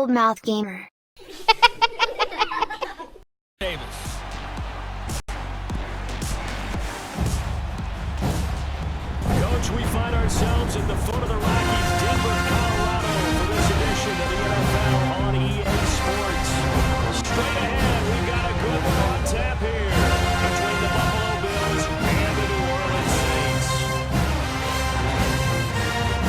old mouth gamer. Davis. Coach, we find ourselves at the foot of the Rockies, Denver, Colorado, for this edition of the NFL on EA Sports. Straight ahead, we've got a good one on tap here between the Buffalo Bills and the New Orleans Saints.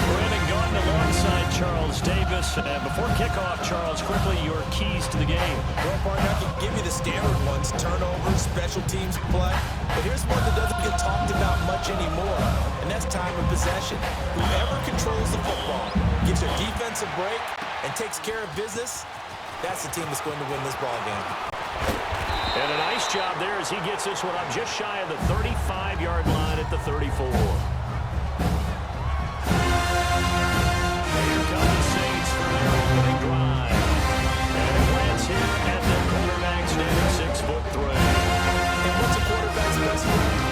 Brandon Gordon alongside Charles Davis. And before kickoff, Charles, quickly your keys to the game. Well, partner, I can give you the standard ones, turnovers, special teams play. But here's one that doesn't get talked about much anymore, and that's time of possession. Whoever controls the football, gives their defense a break, and takes care of business, that's the team that's going to win this ball game. And a nice job there as he gets this one up just shy of the 35-yard line at the 34. Here come the Saints for their opening drive. And a glance here at their quarterback standing 6'3". And what's a quarterback's best friend?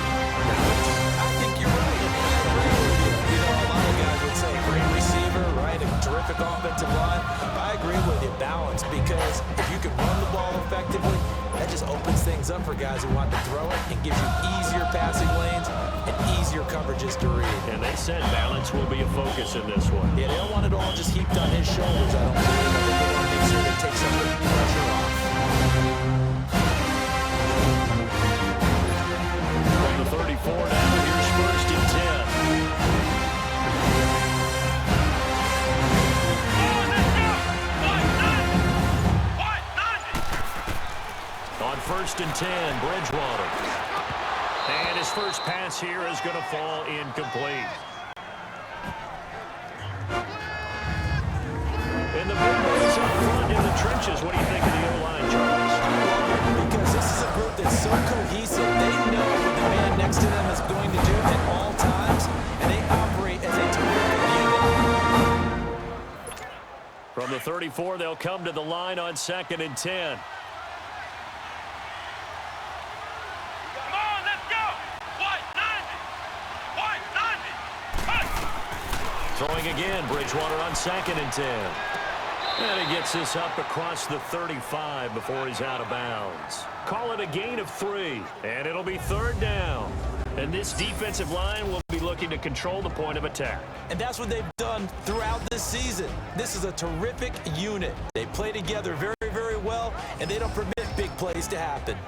I think you're right. I agree with you. You know, a lot of guys would say great receiver, right? A terrific offensive line. I agree with you. Balance, because if you can run the ball effectively, that just opens things up for guys who want to throw it and gives you easier passing lanes and easier coverages to read. And they said balance will be a focus in this one. Yeah, they don't want it all just heaped on his shoulders. I don't believe. They want to make sure they take some of the pressure off. From the 34 now, here's first and 10. On first and 10, Bridgewater. And his first pass here is going to fall incomplete. And the big boys up front in the trenches. What do you think of the O-line, Charles? Because this is a group that's so cohesive. They know what the man next to them is going to do at all times, and they operate as a terrific unit. From the 34, they'll come to the line on second and 10. Throwing again, Bridgewater on second and 10. And he gets this up across the 35 before he's out of bounds. Call it a gain of 3, and it'll be third down. And this defensive line will be looking to control the point of attack. And that's what they've done throughout this season. This is a terrific unit. They play together very, very well, and they don't permit big plays to happen.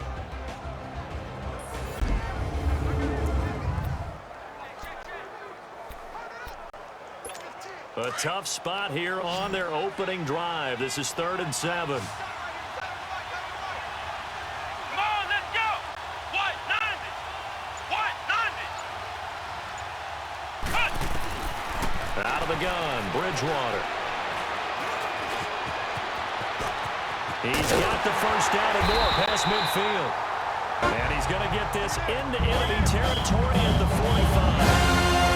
A tough spot here on their opening drive. This is 3rd and 7. Come on, let's go! White 90! White 90! Out of the gun, Bridgewater. He's got the first down and more past midfield. And he's going to get this into enemy territory at the 45.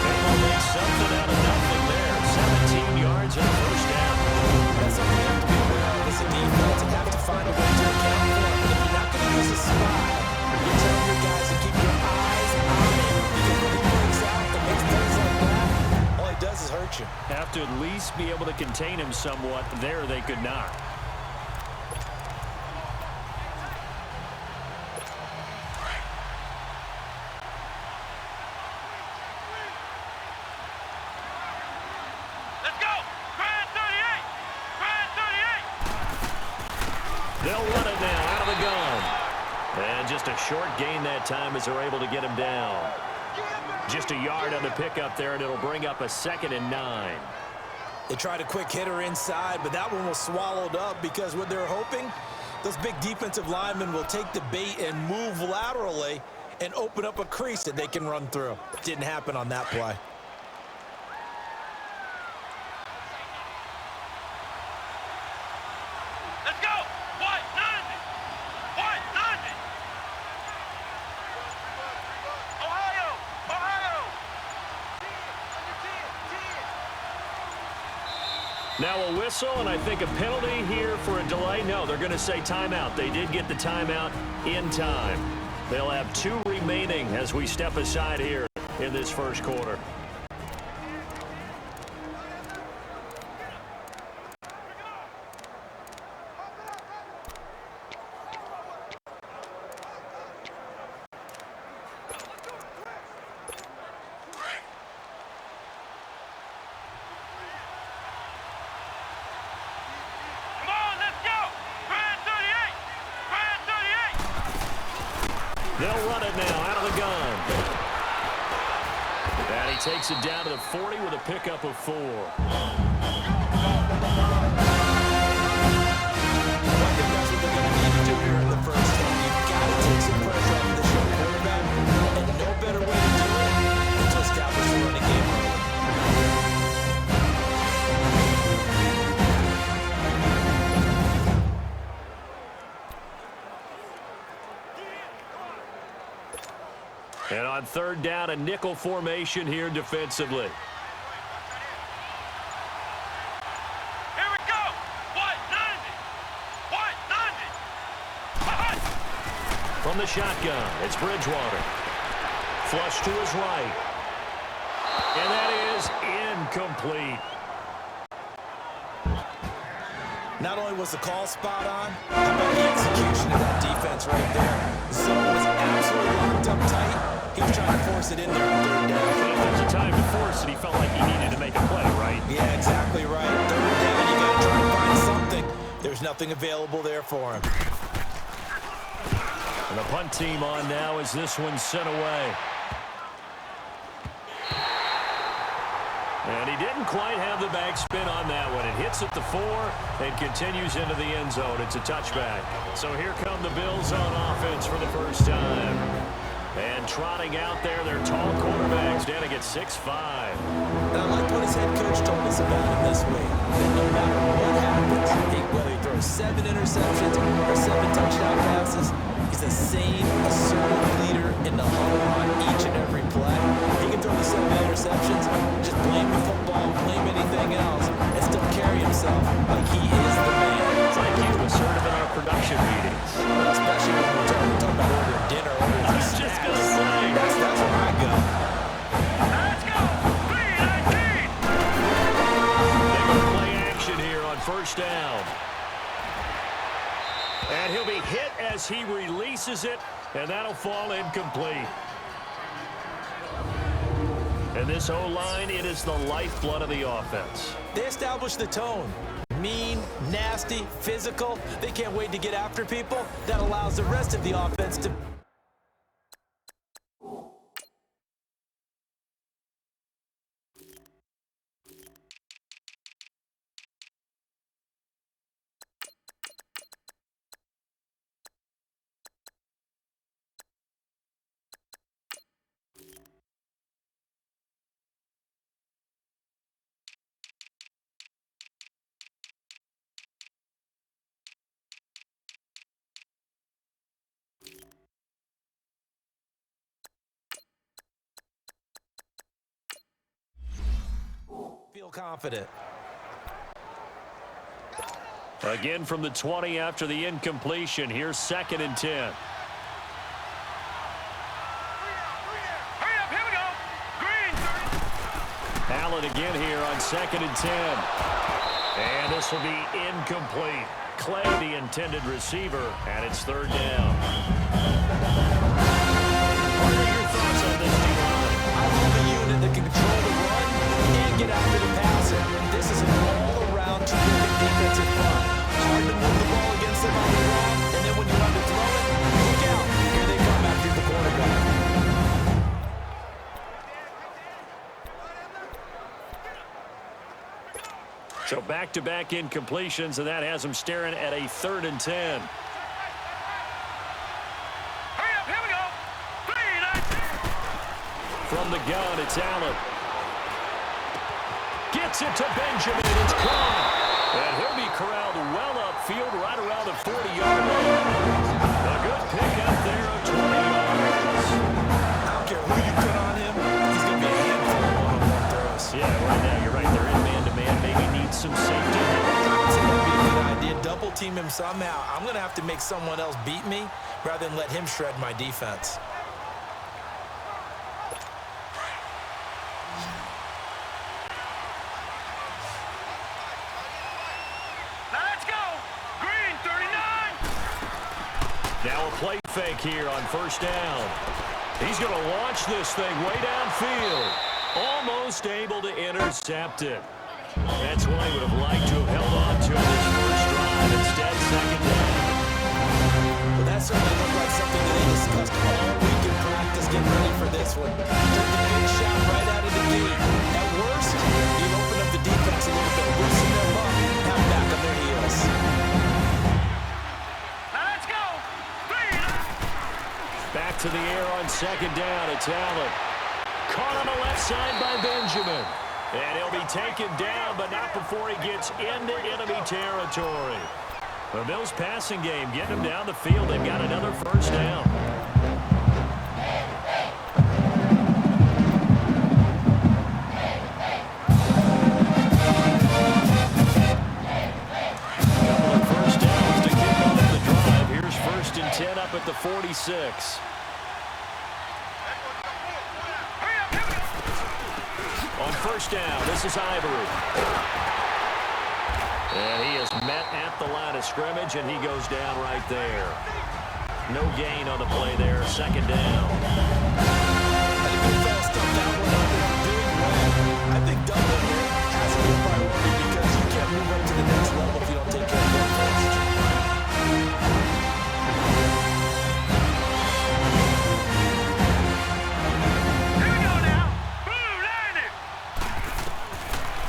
They will make something out of nothing there. 17 yards and a first down. That's something you have to be aware of as a defense and have to find a way to account for it. But if you're not going to use a spy, you tell your guys to keep your eyes on him, because when he breaks out and makes plays like that, all he does is hurt you. Have to at least be able to contain him somewhat. There they could not. They'll run it now out of the gun. And just a short gain that time as they're able to get him down. Just a yard on the pickup there, and it'll bring up a 2nd and 9. They tried a quick hitter inside, but that one was swallowed up because what they're hoping, those big defensive linemen will take the bait and move laterally and open up a crease that they can run through. Didn't happen on that play. Now a whistle, and I think a penalty here for a delay. No, they're going to say timeout. They did get the timeout in time. They'll have 2 remaining as we step aside here in this first quarter. They'll run it now out of the gun. And he takes it down to the 40 with a pickup of 4. And on third down, a nickel formation here defensively. Here we go. What? 90. What? 90. From the shotgun, it's Bridgewater. Flush to his right. And that is incomplete. Not only was the call spot on, how about the execution of that defense right there? The zone was absolutely locked up tight. He was trying to force it in there on third down. But if there's a time to force it, he felt like he needed to make a play, right? Yeah, exactly right. Third down, you got to try to find something. There's nothing available there for him. And the punt team on now as this one's sent away. And he didn't quite have the backspin on that one. It hits at the 4 and continues into the end zone. It's a touchback. So here come the Bills on offense for the first time. And trotting out there, their tall quarterbacks down to get 6'5". And I like what his head coach told us about him this week. That no matter what happens, whether he throws 7 interceptions or 7 touchdown passes, he's the same assertive leader in the huddle on each and every play. He can throw the 7 interceptions, just blame the football, blame anything else, and still carry himself like he is the man. It's like he's assertive in our production meetings. Especially when we're talking about ordering dinner, ordering I was just going to say. That's where I go. Let's go. 3-19. They're going to play action here on first down. And he'll be hit as he releases it, and that'll fall incomplete. And this O-line, it is the lifeblood of the offense. They establish the tone. Mean, nasty, physical. They can't wait to get after people. That allows the rest of the offense to... feel confident. Again from the 20 after the incompletion. Here's 2nd and 10. Hurry up. Here we go. Green. 30. Allen again here on 2nd and 10. And this will be incomplete. Clay, the intended receiver, and it's 3rd down. What are your thoughts on this D-line? I love a unit that can control the run and get after the passer. This is an all-around terrific defensive front. Hard to move the ball against them on the ground, and then when you run to throw it, look out. Here they come after the quarterback. So back-to-back incompletions, and that has him staring at a 3rd and 10. Hurry up. Here we go. 3-19. From the gun, it's Allen. Gets it to Benjamin. It's caught. And he'll be corralled well upfield right around the 40-yard line. A good pickup there of 20 yards. I don't care who you put on him, he's going to be a handful of one-on-one throws. Yeah, right now you're right. They're in man-to-man. Maybe need some safety. I would say that'd be a good idea. Double team him somehow. I'm going to have to make someone else beat me rather than let him shred my defense. Let's go. Green. 39. Now a play fake here on first down. He's going to launch this thing way downfield. Almost able to intercept it. That's what he would have liked to have held on to in his first drive. Instead, 2nd down. But that certainly looked like something that they discussed all one. Took the big shot right out of the gate. At worst, he'll open up the defense a little bit, loosen them up, have back on their heels. Now let's go. Back to the air on second down. It's Allen. Caught on the left side by Benjamin. And he'll be taken down, but not before he gets into enemy territory. The Bills passing game getting him down the field. They've got another first down. Couple of first downs to kick off the drive. Here's 1st and 10 up at the 46. On first down, this is Ivory. And he is met at the line of scrimmage, and he goes down right there. No gain on the play there. 2nd down. I think doubling here has to be a priority because you can't move up to the next level if you don't take care of them first.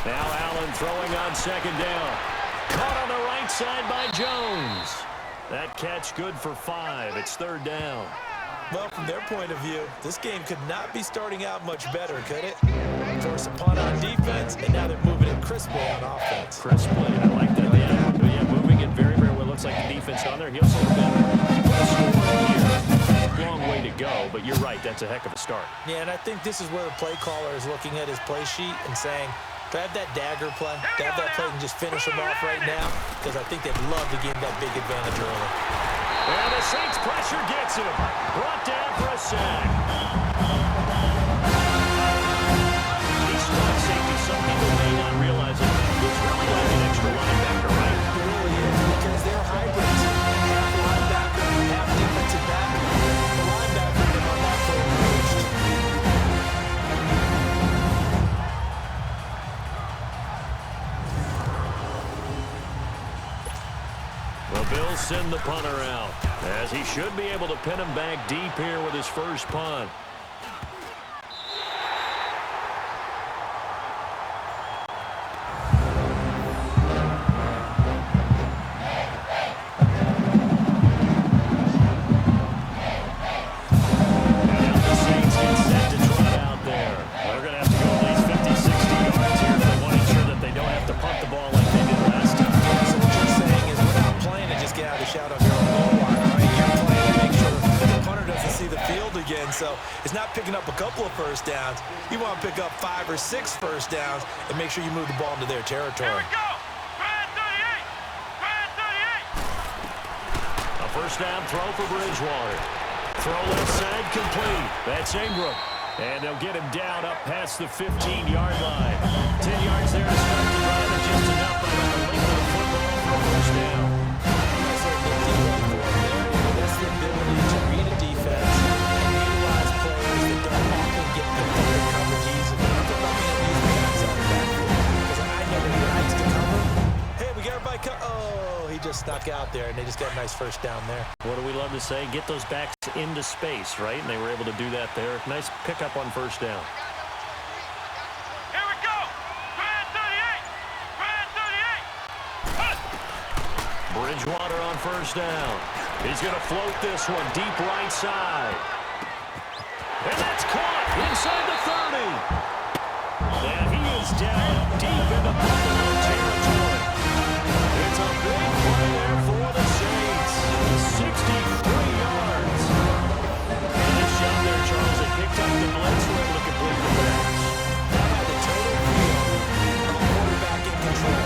Now Allen throwing on 2nd down. Caught on the right side by Jones. That catch good for 5. It's 3rd down. Well, from their point of view, this game could not be starting out much better, could it? Force a punt on defense, and now they're moving it crisply on offense. Crisply, I like that. Yeah, moving it very, very well. Looks like the defense on their heels a little bit. Long way to go, but you're right. That's a heck of a start. Yeah, and I think this is where the play caller is looking at his play sheet and saying, do I have that dagger play? Do I have that play and just finish them off right now? Because I think they'd love to gain that big advantage early. And the Saints pressure gets him. Brought down for a sack. He's strong safety. Some people may not realize it. He's really like an extra linebacker, right? It really is, because they're hybrids. Half linebacker, half defensive back. The linebacker in on that play emerged. The Bills send the punter out, as he should be able to pin him back deep here with his first punt. And now the Saints get set to trot out there. They're going to have to go at least 50, 60 yards here if they want to ensure that they don't have to punt the ball like they did last time. So what you're saying is we're not playing to just get out of the shadow of your own goal line, right? You're playing to make sure the punter doesn't see the field again. So it's not picking up a couple of first downs. You want to pick up 5 or 6 first downs and make sure you move the ball into their territory. Here we go. Brad 38. Brad 38. A first down throw for Bridgewater. Throw left side complete. That's Ingram. And they'll get him down up past the 15-yard line. 10 yards there to start the drive, and just enough by the length of the football for a first down. That's the ability to read a defense and utilize players that don't often get picked up in coverage easily. I'm not looking at these guys on the backfield because I know he likes to cover. Hey, we got everybody he just snuck out there, and they just got a nice first down there. What do we love to say? Get those backs into space, right? And they were able to do that there. Nice pickup on first down. Here we go. Brad 38. Brad 38. Bridgewater on first down. He's going to float this one deep right side. And that's caught inside the 30. And he is down deep into Buffalo territory. It's a big play there for the Saints. 63 yards. And this shot there, Charles, they picked up the blitz. Were able to complete the pass. That had the total feel of a quarterback in control.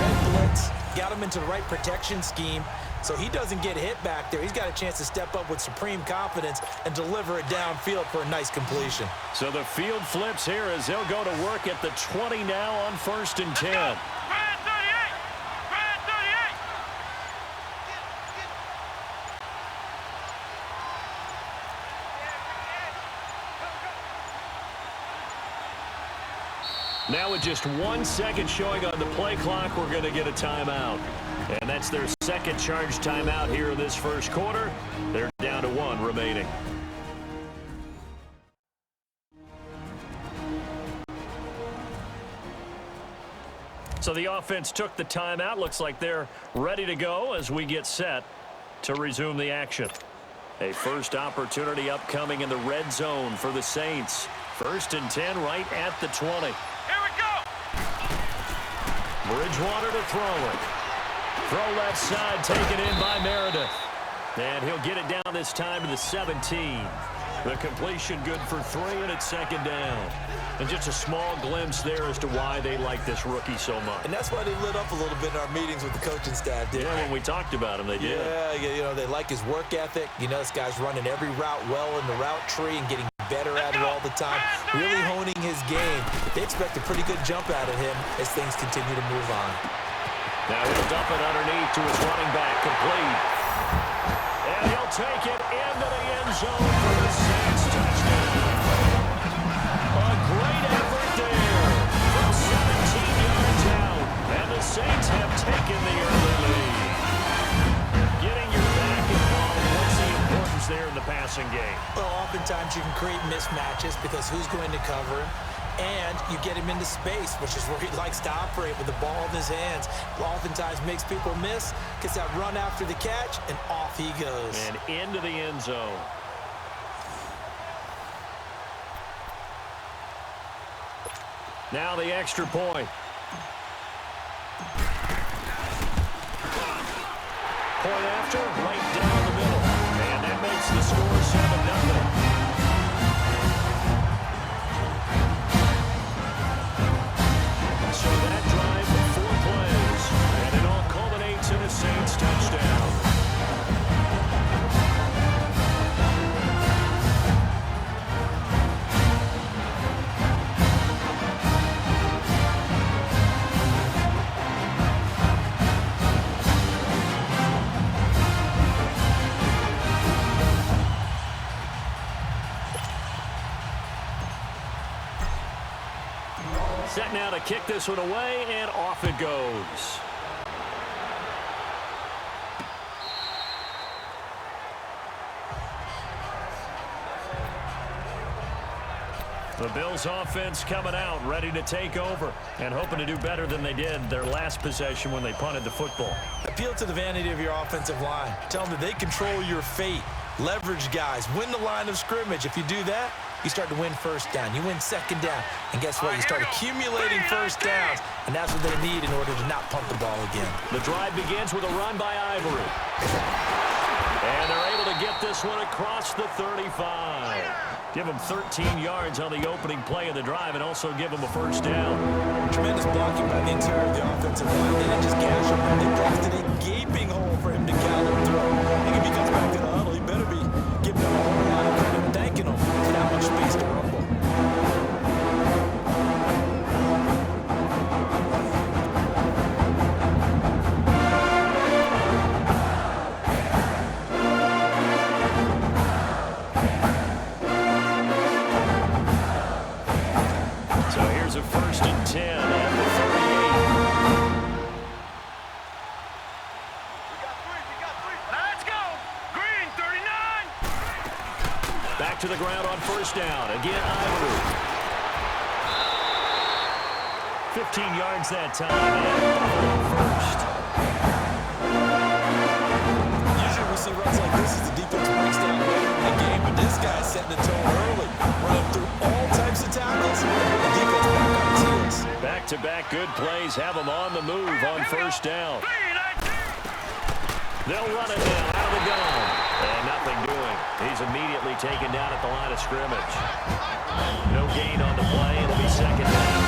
Red blitz, got him into the right protection scheme, so he doesn't get hit back there. He's got a chance to step up with supreme confidence and deliver it downfield for a nice completion. So the field flips here as they'll go to work at the 20 now on 1st and 10. Brad 38. Brad 38. Now with just 1 second showing on the play clock, we're going to get a timeout. And that's their second charge timeout here in this first quarter. They're down to 1 remaining. So the offense took the timeout. Looks like they're ready to go as we get set to resume the action. A first opportunity upcoming in the red zone for the Saints. 1st and 10 right at the 20. Here we go. Bridgewater to throw it. Throw left side taken in by Meredith. And he'll get it down this time to the 17. The completion good for 3, and it's 2nd down. And just a small glimpse there as to why they like this rookie so much. And that's why they lit up a little bit in our meetings with the coaching staff. Yeah, when we talked about him, they did. Yeah, they like his work ethic. This guy's running every route well in the route tree and getting better at it all the time, really honing his game. They expect a pretty good jump out of him as things continue to move on. Now he'll dump it underneath to his running back, complete. And he'll take it into the end zone for the Saints touchdown. A great effort there from 17 yards out. And the Saints have taken the early lead. Getting your back involved, what's the importance there in the passing game? Well, oftentimes you can create mismatches because who's going to cover him? And you get him into space, which is where he likes to operate with the ball in his hands. Oftentimes makes people miss, gets that run after the catch, and off he goes. And into the end zone. Now the extra point. Point after, right down the middle. And that makes the score 7-0. So that drive with 4 plays, and it all culminates in a Saints touchdown. Set now to kick this one away, and off it goes. The Bills offense coming out, ready to take over, and hoping to do better than they did their last possession when they punted the football. Appeal to the vanity of your offensive line. Tell them that they control your fate. Leverage guys. Win the line of scrimmage. If you do that, you start to win 1st down. You win 2nd down. And guess what? You start accumulating 1st downs. And that's what they need in order to not punt the ball again. The drive begins with a run by Ivory. And they're able to get this one across the 35. Give them 13 yards on the opening play of the drive and also give them a 1st down. Tremendous blocking by the interior of the offensive line. They didn't just gash him. They blasted a gaping hole for him to gallop through. And if he comes back to the huddle, he better be giving them a whole lot of credit and thanking them for that much space to rumble. So here's a 1st and 10 at the 38. Let's go. Green, 39. Back to the ground on 1st down. Again, Ivory. 15 yards that time. And 1st. Usually we see runs like this as the defense breaks down later in the game, but this guy's setting the tone early. Running through all types of tackles. The defense back on its heels. Back-to-back good plays have them on the move on 1st down. They'll run it now out of the gun. And nothing doing. He's immediately taken down at the line of scrimmage. No gain on the play. It'll be 2nd down.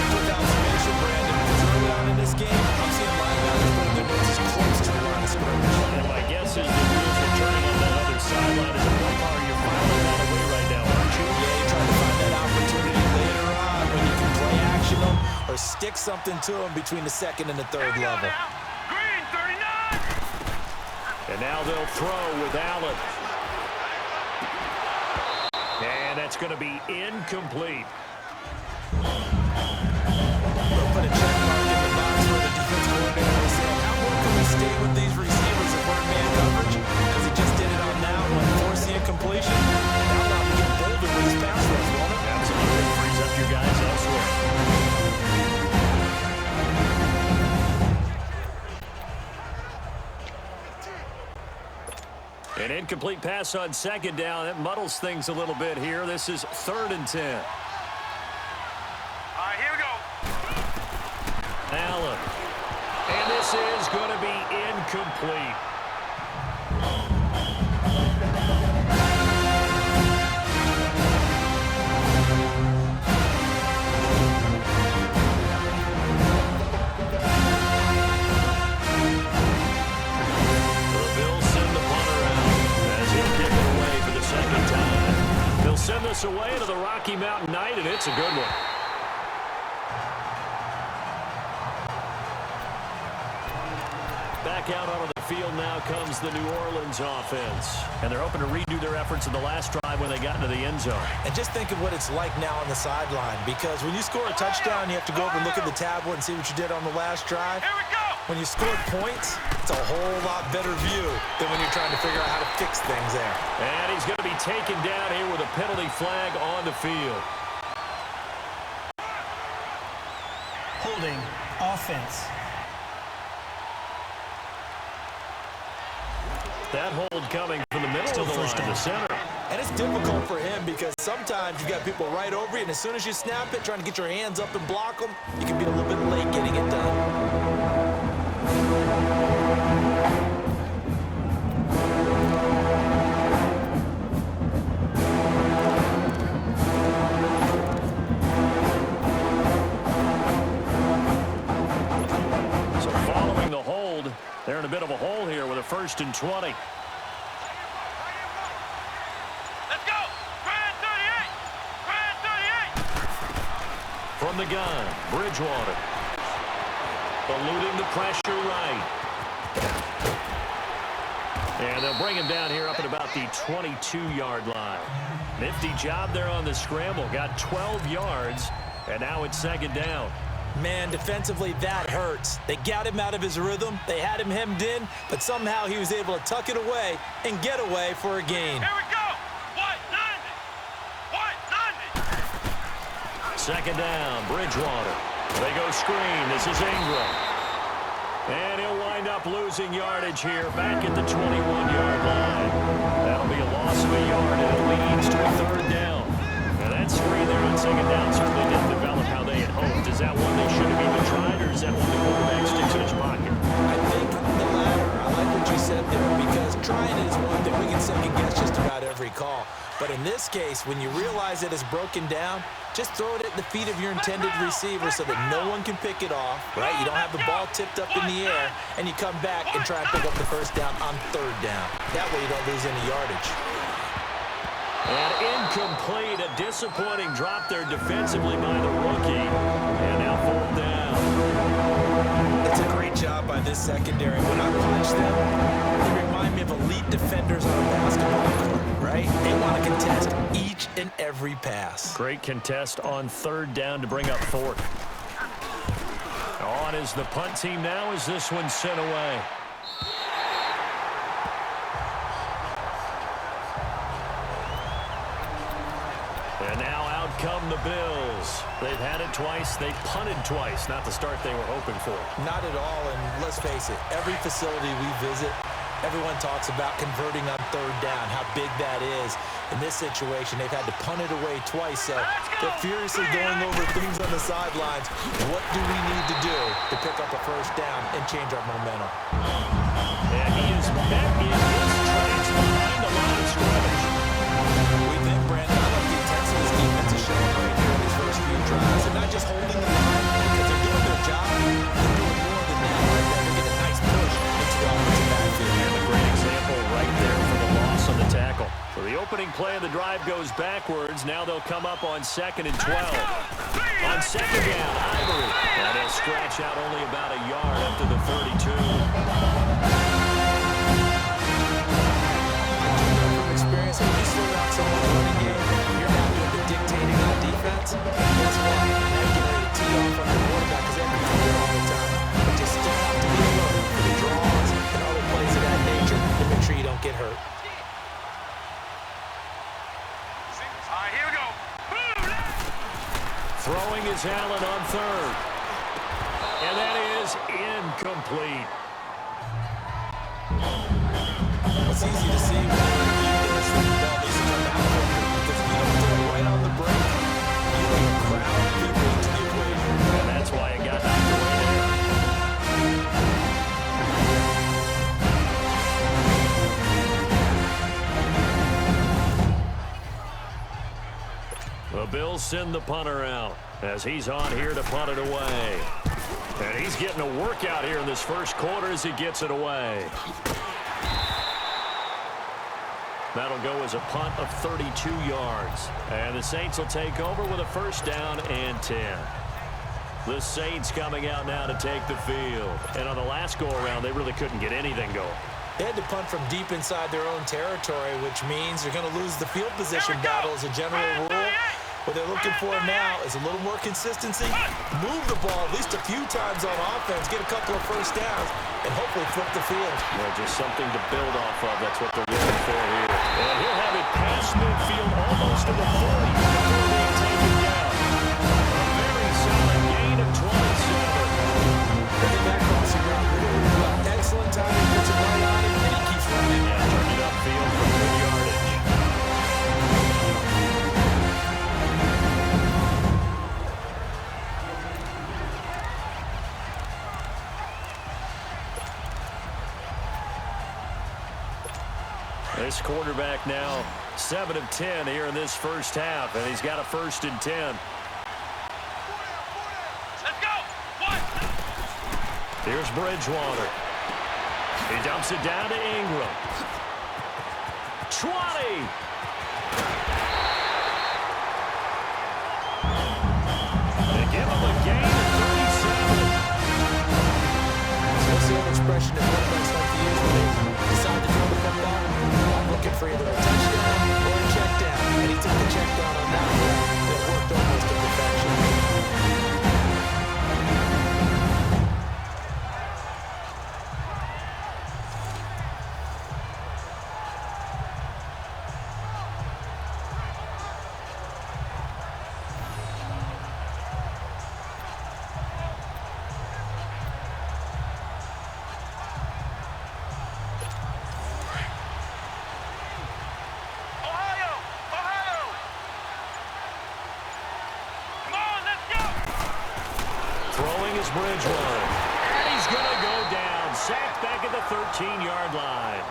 Quick observation, Brandon. Because early on in this game, I'm seeing linebackers putting their noses close to the line of scrimmage. And my guess is the wheels are turning on that other sideline as a play car. You're filing that away right now, aren't you? Yeah, you're trying to find that opportunity later on when you can play action them or stick something to them between the 2nd and the 3rd level. Green, 39. And now they'll throw with Allen. And that's going to be incomplete. We'll put a check mark in the box for the defense coordinator and say, how long can we stay with these receivers if we're in man coverage? Because he just did it on that one, forcing a completion. That will not get bolder with his pass rush, won't it? Absolutely. Frees up your guys elsewhere. An incomplete pass on second down. That muddles things a little bit here. This is 3rd and 10. All right, here we go. Allen. And this is going to be incomplete. Send this away to the Rocky Mountain Knight, and it's a good one. Back out onto the field now comes the New Orleans offense. And they're hoping to redo their efforts in the last drive when they got into the end zone. And just think of what it's like now on the sideline, because when you score a touchdown, you have to go over and look at the tablet and see what you did on the last drive. Here we go. When you scored points, it's a whole lot better view than when you're trying to figure out how to fix things there. And he's going to be taken down here with a penalty flag on the field. Holding offense. That hold coming from the middle of the line to the center. And it's difficult for him because sometimes you've got people right over you, and as soon as you snap it, trying to get your hands up and block them, you can be a little bit late getting it done. So following the hold, they're in a bit of a hole here with a 1st and 20. Let's go. Grand 38. Grand 38. From the gun, Bridgewater. Eluding the pressure right. And they'll bring him down here up at about the 22-yard line. Nifty job there on the scramble. Got 12 yards, and now it's 2nd down. Man, defensively, that hurts. They got him out of his rhythm. They had him hemmed in, but somehow he was able to tuck it away and get away for a gain. Here we go. White 90. 2nd down, Bridgewater. They go screen. This is Ingram. And he'll wind up losing yardage here back at the 21-yard line. That'll be a loss of a yard, and it leads to a 3rd down. And that screen there on 2nd down certainly didn't develop how they had hoped. Is that one they should have even tried, or is that one the quarterback sticks in his pocket? I think the latter. I like what you said there, because trying is one thing. We can second-guess just about every call. But in this case, when you realize it is broken down, just throw it at the feet of your intended receiver so that no one can pick it off, right? You don't have the ball tipped up in the air, and you come back and try and pick up the 1st down on 3rd down. That way you don't lose any yardage. And incomplete, a disappointing drop there defensively by the rookie. And now 4th down. It's a great job by this secondary. When I watch them, they remind me of elite defenders on a basketball court, right? They want to contest each and every pass. Great contest on 3rd down to bring up 4th. On is the punt team now as this one's sent away. And now out come the Bills. They've had it twice. They've punted twice. Not the start they were hoping for. Not at all, and let's face it, every facility we visit, everyone talks about converting on 3rd down, how big that is. In this situation, they've had to punt it away twice, so they're furiously going over things on the sidelines. What do we need to do to pick up a 1st down and change our momentum? And he is met in his tracks behind the line of scrimmage. We think, Brandon, I like the intensity this defense is showing right here in these first few drives. They're not just holding the line because they're doing their job. They're doing more than that. Right there, they're getting a nice push into the offensive backfield. And a great example right there for the loss on the tackle. So the opening play of the drive goes backwards. Now they'll come up on 2nd and 12. On 2nd down, Ivory. And he'll scratch out only about a yard up to the 32. Experience, when you slow down someone's running game, you're not doing the dictating on defense. And guess what? Now you get ready to tee off on the quarterback because they have to do it all the time. But you still have to be alert for the draws and other plays of that nature to make sure you don't get hurt. All right, here we go. Throwing is Allen on 3rd. And that is incomplete. It's easy to see when you do this that the ball needs to come out quicker, because if you don't throw it right on the break, you bring a crowd of people into the equation. And that's why it got knocked away there. The Bills send the punter out as he's on here to punt it away. And he's getting a workout here in this first quarter as he gets it away. That'll go as a punt of 32 yards. And the Saints will take over with a first down and 10. The Saints coming out now to take the field. And on the last go-around, they really couldn't get anything going. They had to punt from deep inside their own territory, which means they're going to lose the field position battle as a general rule. What they're looking for now is a little more consistency, move the ball at least a few times on offense, get a couple of first downs, and hopefully flip the field. Well, just something to build off of. That's what they're looking for here. And he'll have it past midfield almost to the 40 before being taken down. A very solid gain of 27. Look at that crossing route. Excellent timing, puts it right on him, and he keeps running. And turned it upfield for good yardage. This quarterback now 7 of 10 here in this first half, and he's got a 1st and 10. Let's go. One. Here's Bridgewater. He dumps it down to Ingram. 20. They give him a gain of 37. That's the old expression that quarterbacks like to use when they decide to throw the football. I'm looking for either a touchdown or a check down. And he took the check down on that one. It worked almost to perfection. Bridgewater. And he's going to go down. Sacked back at the 13-yard line.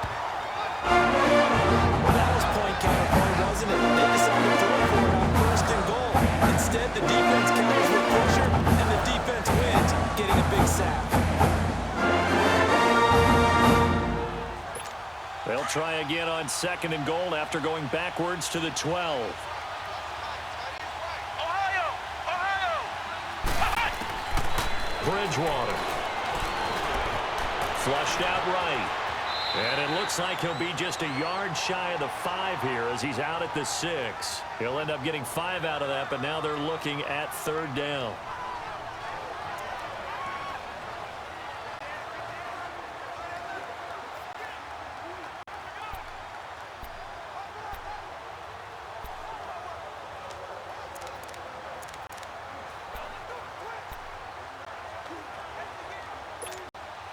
That was point counterpoint, wasn't it? They decided to throw for it on 1st and goal. Instead, the defense counters with pressure, and the defense wins, getting a big sack. They'll try again on 2nd and goal after going backwards to the 12. Bridgewater. Flushed out right. And it looks like he'll be just a yard shy of the 5 here as he's out at the 6. He'll end up getting 5 out of that, but now they're looking at 3rd down.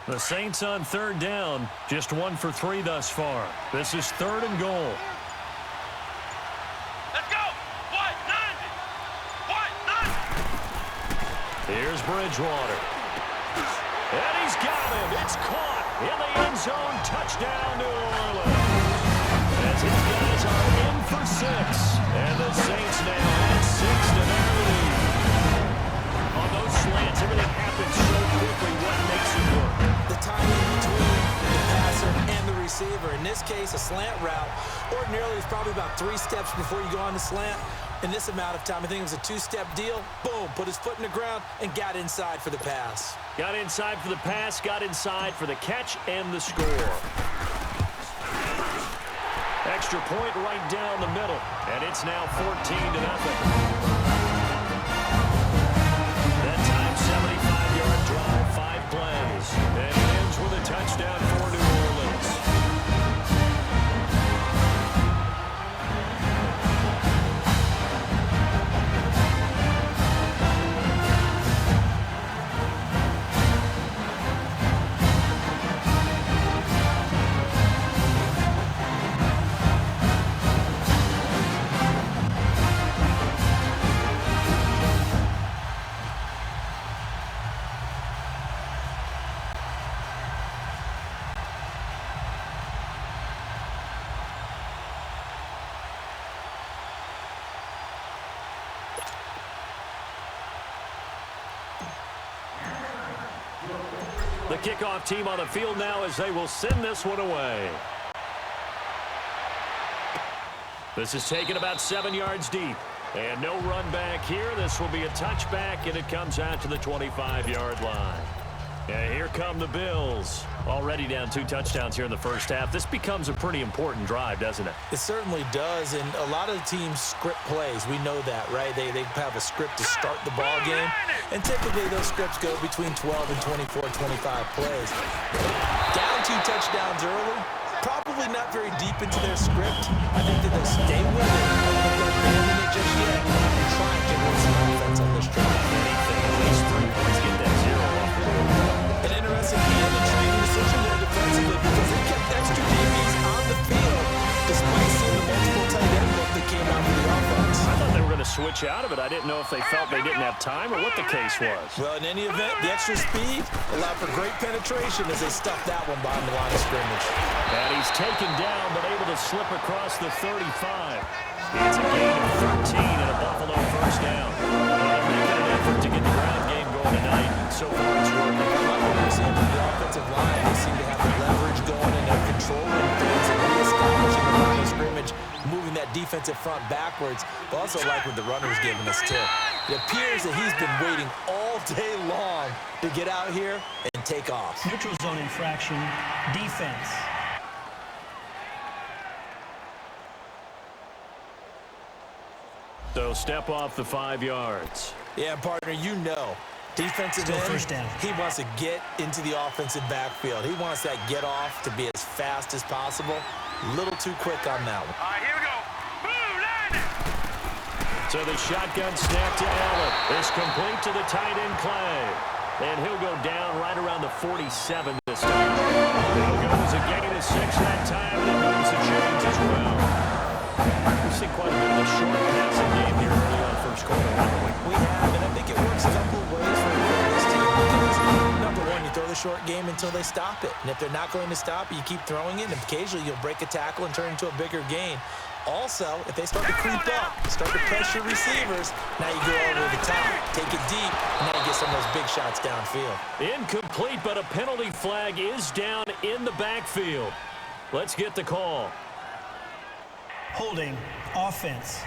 The Saints on 3rd down, just 1 for 3 thus far. This is 3rd and goal. Let's go. 190. Here's Bridgewater. And he's got him. It's caught in the end zone. Touchdown, New Orleans. As his guys are in for 6. And the Saints now at 6 to their lead. On those slants, everything happens so quickly. What makes it work? The timing between the passer and the receiver. In this case, a slant route. Ordinarily, it's probably about 3 steps before you go on the slant. In this amount of time, I think it was a 2-step deal. Boom, put his foot in the ground and got inside for the pass. Got inside for the pass, got inside for the catch and the score. Extra point right down the middle, and it's now 14-0. That time, 75-yard drive, 5 plays. And it ends with a touchdown for New Orleans. The kickoff team on the field now as they will send this one away. This is taken about 7 yards deep. And no run back here. This will be a touchback, and it comes out to the 25-yard line. And here come the Bills. Already down 2 touchdowns here in the first half. This becomes a pretty important drive, doesn't it? It certainly does, and a lot of the teams script plays. We know that, right? They have a script to start the ball game, and typically those scripts go between 12 and 24, 25 plays. Down 2 touchdowns early, probably not very deep into their script. I think that they'll stay with it. I don't think they're abandoning it just yet. And try and generate some offense on this drive. Anything, at least 3 points, get that 0 off the board. An interesting hand and training decision there defensively because they kept extra DBs on the field despite seeing the multiple tight end look that came out of the offense. I thought they were going to switch out of it. I didn't know if they felt they didn't have time or what the case was. Well, in any event, the extra speed allowed for great penetration as they stuffed that one behind the line of scrimmage. And he's taken down but able to slip across the 35. It's a gain of 13 and a Buffalo first down. They're making an effort to get the ground game going tonight. So far it's working. The offensive line, they seem to have the leverage going and they're controlling things and reestablishing the line of scrimmage, moving that defensive front backwards. But also like what the runner's giving us too. It appears that he's been waiting all day long to get out here and take off. Neutral zone infraction, defense. So step off the 5 yards. Yeah, partner, you know. Defensive Still end, first down. he wants to get into the offensive backfield. He wants that get off to be as fast as possible. A little too quick on that one. All right, here we go. Move, line it. So the shotgun snap to Allen is complete to the tight end Clay. And he'll go down right around the 47 this time. He'll go as a gain of 6 that time, and it moves the chains as well. We've seen quite a bit of a short passing game here early on first quarter, haven't we? We have, and I think it works a couple of ways for this team because, number one, you throw the short game until they stop it. And if they're not going to stop it, you keep throwing it, and occasionally you'll break a tackle and turn into a bigger gain. Also, if they start to creep up, start to pressure receivers, now you go over the top, take it deep, and now you get some of those big shots downfield. Incomplete, but a penalty flag is down in the backfield. Let's get the call. Holding, offense.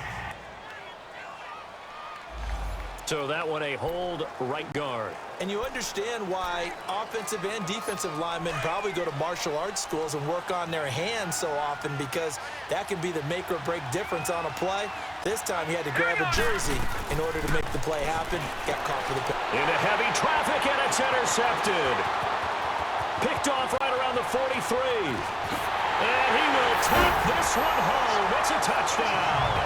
So that one a hold right guard. And you understand why offensive and defensive linemen probably go to martial arts schools and work on their hands so often because that can be the make or break difference on a play. This time he had to grab a jersey in order to make the play happen. Got caught for the pick. Into heavy traffic, and it's intercepted. Picked off right around the 43. And he will take this one home. It's a touchdown.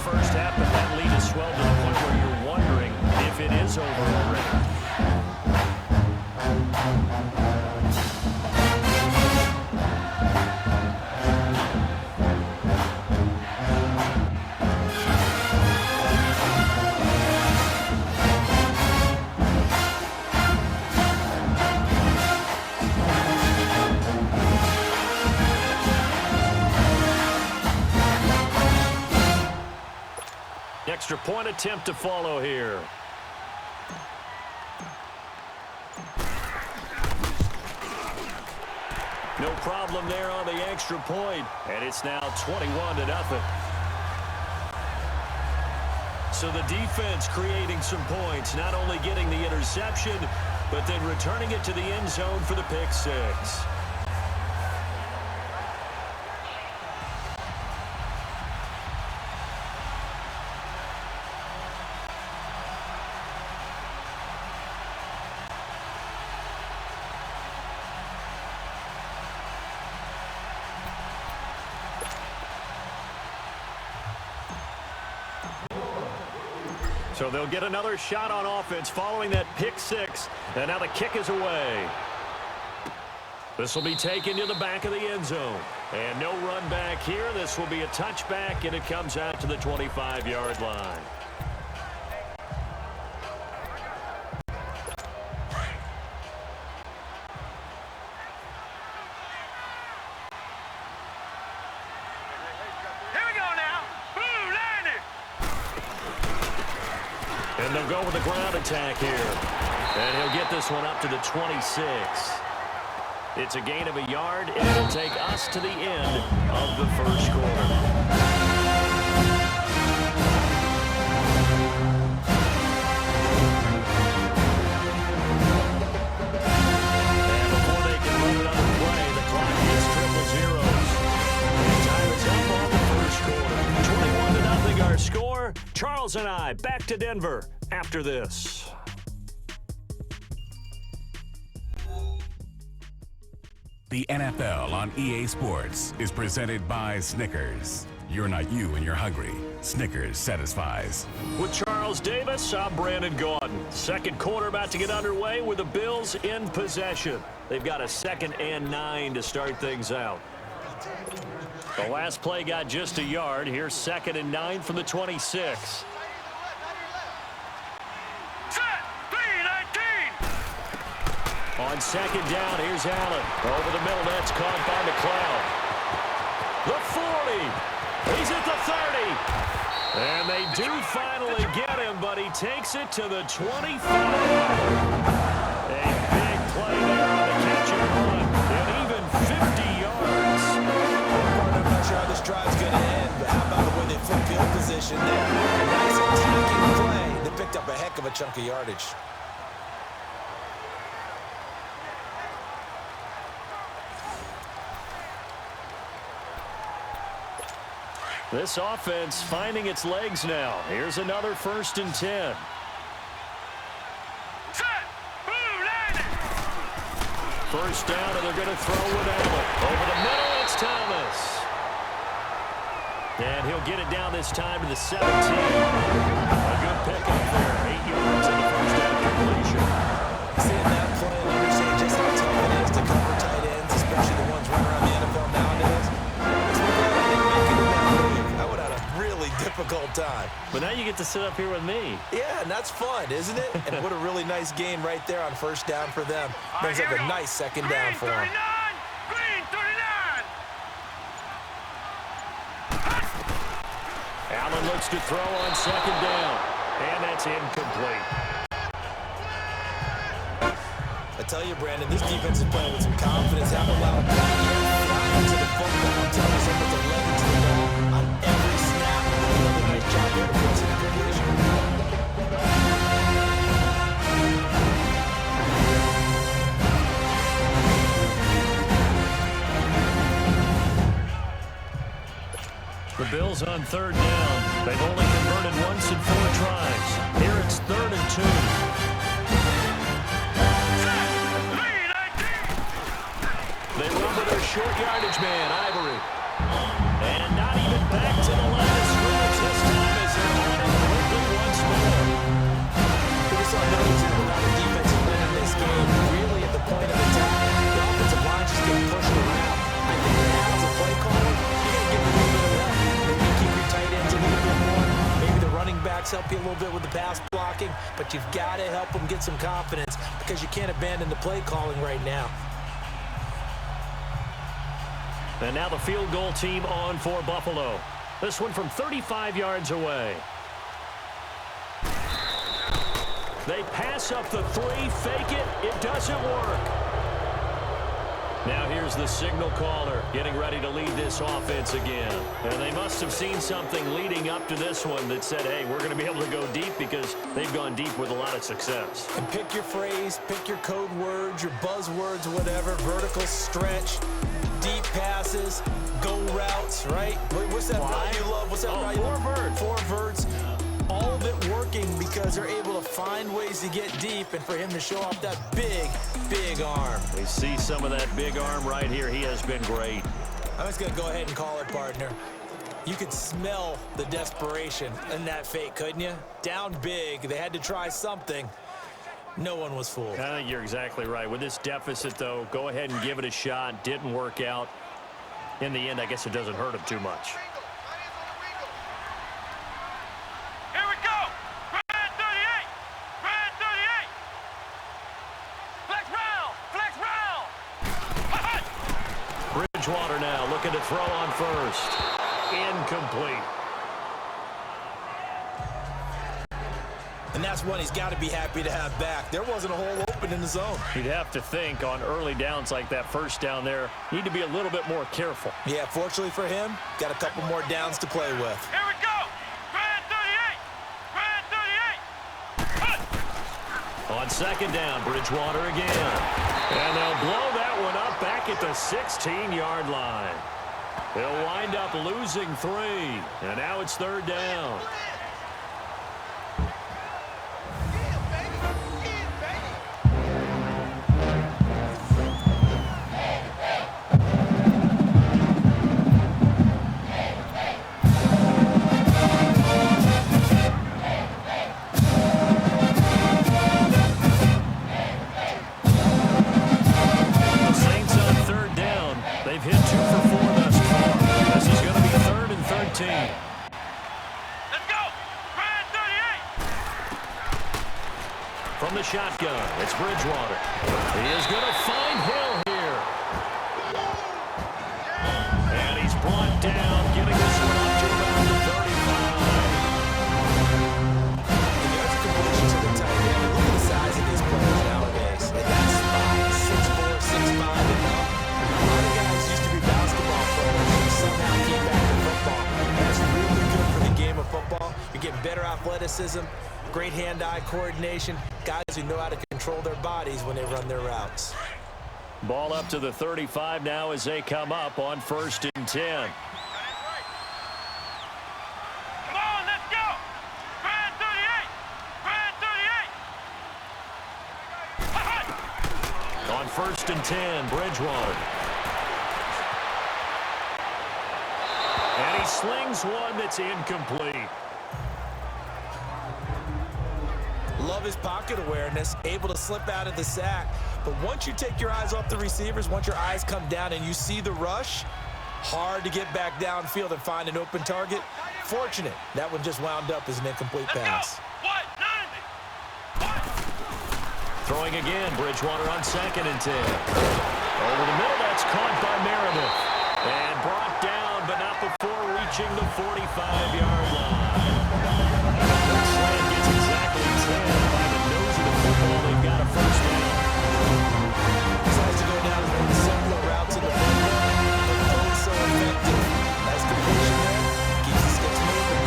First half, but that lead is swelled to the point where you're wondering if it is over already. Extra point attempt to follow here. No problem there on the extra point, and it's now 21-0. So the defense creating some points, not only getting the interception, but then returning it to the end zone for the pick six. So they'll get another shot on offense following that pick six. And now the kick is away. This will be taken to the back of the end zone. And no run back here. This will be a touchback, and it comes out to the 25-yard line. And they'll go with the ground attack here. And he'll get this one up to the 26. It's a gain of a yard, and it'll take us to the end of the first quarter. Score, Charles and I back to Denver after this. The NFL on EA Sports is presented by Snickers. You're not you when you're hungry. Snickers satisfies. With Charles Davis, I'm Brandon Gaudin. Second quarter about to get underway with the Bills in possession. They've got a 2nd and 9 to start things out. The last play got just a yard. Here's 2nd and 9 from the 26. Set. 3-19. On 2nd down, here's Allen. Over the middle, that's caught by McLeod. The 40. He's at the 30. And they do finally get him, but he takes it to the 25. A big play there on the catch and run. And even 50 yards. I'm not sure how this drive's going to end, but how about the way they flip field position there? Nice attacking play. They picked up a heck of a chunk of yardage. This offense finding its legs now. Here's another 1st and 10. Set. Blue line. First down, and they're going to throw with Allen. Over the middle, it's Thomas. And he'll get it down this time to the 17. A good pickup there. 8 yards in the first down completion. Seeing that play and understanding just how tough it is to cover tight ends, especially the ones running around the NFL nowadays. I would have had a really difficult time. But now you get to sit up here with me. Yeah, and that's fun, isn't it? And what a really nice game right there on first down for them. Brings up a nice 2nd down for them. Green 39. Allen looks to throw on 2nd down. And that's incomplete. I tell you, Brandon, this defense is playing with some confidence. Haven't allowed a play into the football. I'm telling you, someone's 11 to the ball on every snap. Another nice job there to force it in completion. The Bills on 3rd down. They've only converted once in 4 tries. Here it's 3rd and 2. They run with their short yardage man, Ivory. And not even back to the line of scrimmage this time as they're on it quickly once more. We saw no example of a defensive win in this game. Really at the point of attack, the offensive line just getting pushed around. I think now as a play caller, you got to give them a little bit of that. Maybe keep your tight ends a little bit more. Maybe the running backs help you a little bit with the pass blocking, but you've got to help them get some confidence because you can't abandon the play calling right now. And now the field goal team on for Buffalo. This one from 35 yards away. They pass up the 3, fake it. It doesn't work. Now here's the signal caller getting ready to lead this offense again. And they must have seen something leading up to this one that said, hey, we're going to be able to go deep because they've gone deep with a lot of success. And pick your phrase, pick your code words, your buzzwords, whatever, vertical stretch, deep passes, go routes, right? What's that route you love? What's that route you love? 4 verts. 4 verts. All of it working because they're able to find ways to get deep and for him to show off that big, big arm. We see some of that big arm right here. He has been great. I'm just going to go ahead and call it, partner. You could smell the desperation in that fake, couldn't you? Down big. They had to try something. No one was fooled. I think you're exactly right. With this deficit, though, go ahead and give it a shot. Didn't work out. In the end, I guess it doesn't hurt him too much. Here we go. Red 38. Red 38. Flex round. Flex round. Bridgewater now looking to throw on first. Incomplete. And and that's one he's got to be happy to have back. There wasn't a hole open in the zone. You'd have to think on early downs like that first down there, need to be a little bit more careful. Yeah, fortunately for him, got a couple more downs to play with. Here we go. Grand 38. Grand 38. On second down, Bridgewater again. And they'll blow that one up back at the 16-yard line. He'll wind up losing 3, and now it's third down. From the shotgun, it's Bridgewater. He is going to find Hill here. And he's brought down, getting this one up to around the 35. There's a completion to the tight end. Look at the size of these players nowadays. At that spot, 6'4", 6'5", and up. A lot of guys used to be basketball players who somehow came back to football. That's really good for the game of football. You're getting better athleticism, great hand-eye coordination, guys who know how to control their bodies when they run their routes. Ball up to the 35 now as they come up on 1st and 10. Come on, let's go. Grand 38. Grand 38. On 1st and 10, Bridgewater. And he slings one that's incomplete. Love his pocket awareness, able to slip out of the sack. But once you take your eyes off the receivers, once your eyes come down and you see the rush, hard to get back downfield and find an open target. Fortunate, that one just wound up as an incomplete pass. Throwing again, Bridgewater on 2nd and 10. Over the middle, that's caught by Meredith. And brought down, but not before reaching the 45-yard line. That slant gets exactly 10 by the nose of the football. They've got a first down. Decides to go down one of the simpler routes in the football, but always so effective. Nice completion there. Keeps the sticks moving.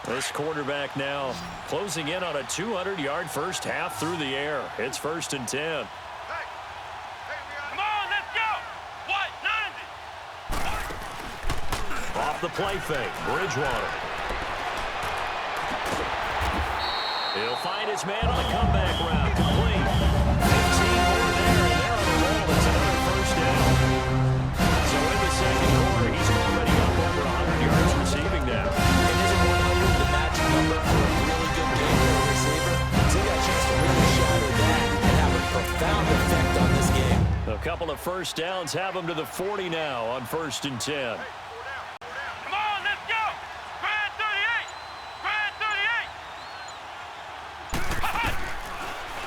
This quarterback now closing in on a 200-yard first half through the air. It's 1st and 10. Come on, let's go. What? 90. Off the play fake, Bridgewater. He'll find his man on a comeback route. Complete. 15 more there, and they're on the roll. It's another first down. So in the second quarter, he's already up over 100 yards receiving now. And isn't 100 the magic number for a really good game for a receiver? So he got a chance to really shatter that and have a profound effect on this game. A couple of first downs have him to the 40 now on 1st and 10. Come on, let's go. Grand 38. Grand 38.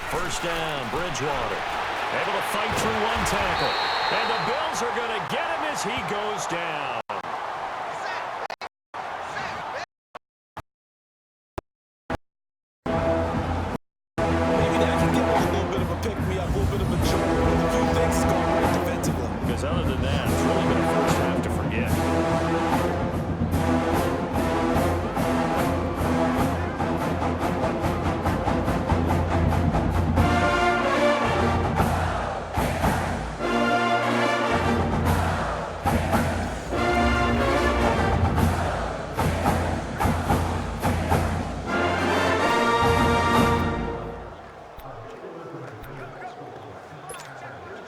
First down, Bridgewater. Able to fight through one tackle. And the Bills are going to get him as he goes down. Maybe that can give him a little bit of a pick-me-up, a little bit of a jolt. A few things going right defensively. Because other than that, it's really been a first half to forget.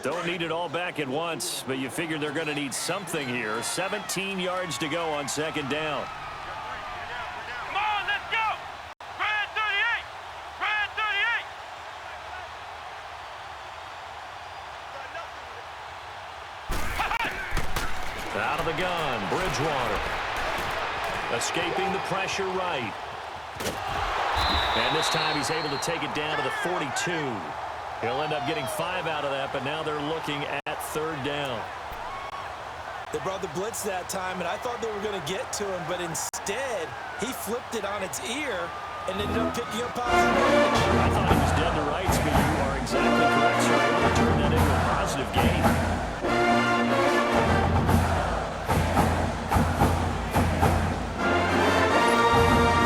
Don't need it all back at once, but you figure they're going to need something here. 17 yards to go on 2nd down. Come on, let's go. Grand 38. Grand 38. Out of the gun, Bridgewater. Escaping the pressure right. And this time he's able to take it down to the 42. He'll end up getting 5 out of that, but now they're looking at 3rd down. They brought the blitz that time, and I thought they were going to get to him, but instead, he flipped it on its ear and ended up picking up positive damage. I thought he was dead to rights, but you are exactly correct, sir. Able to turn that into a positive gain.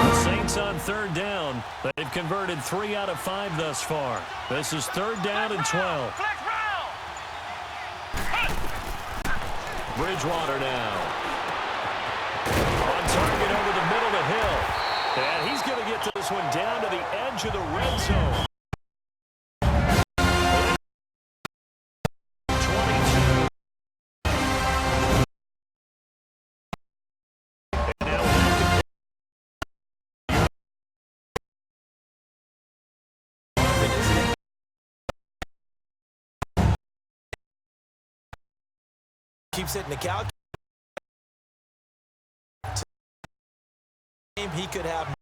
The Saints on 3rd down. They've converted 3 out of 5 thus far. This is 3rd down and 12. Bridgewater now. On target over the middle to Hill. And he's going to get this one down to the edge of the red zone. 22. And now keeps hitting the couch. He could have.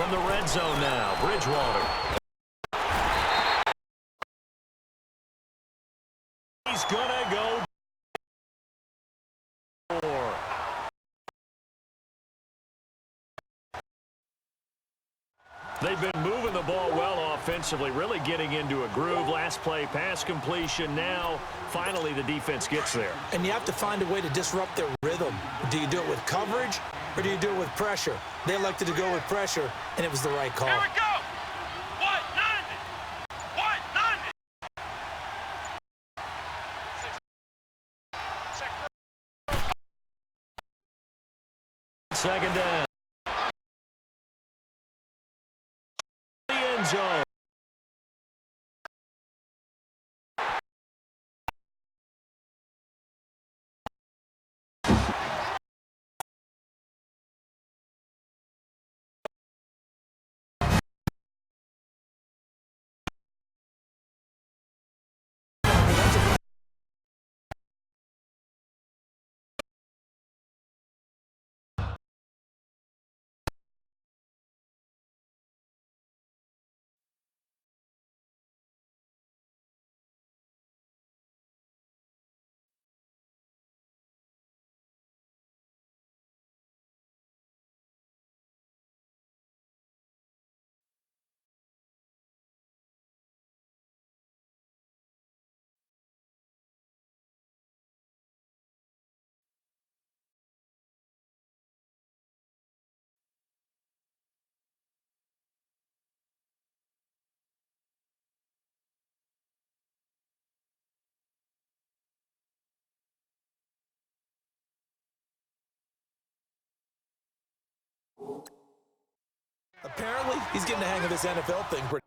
from the red zone now, Bridgewater. He's gonna go for. They've been moving the ball well offensively, really getting into a groove. Last play, pass completion. Now, finally, the defense gets there. And you have to find a way to disrupt their rhythm. Do you do it with coverage, or do you do it with pressure? They elected to go with pressure, and it was the right call. Here we go. What? 90. Second down. The end zone. Apparently, he's getting the hang of this NFL thing pretty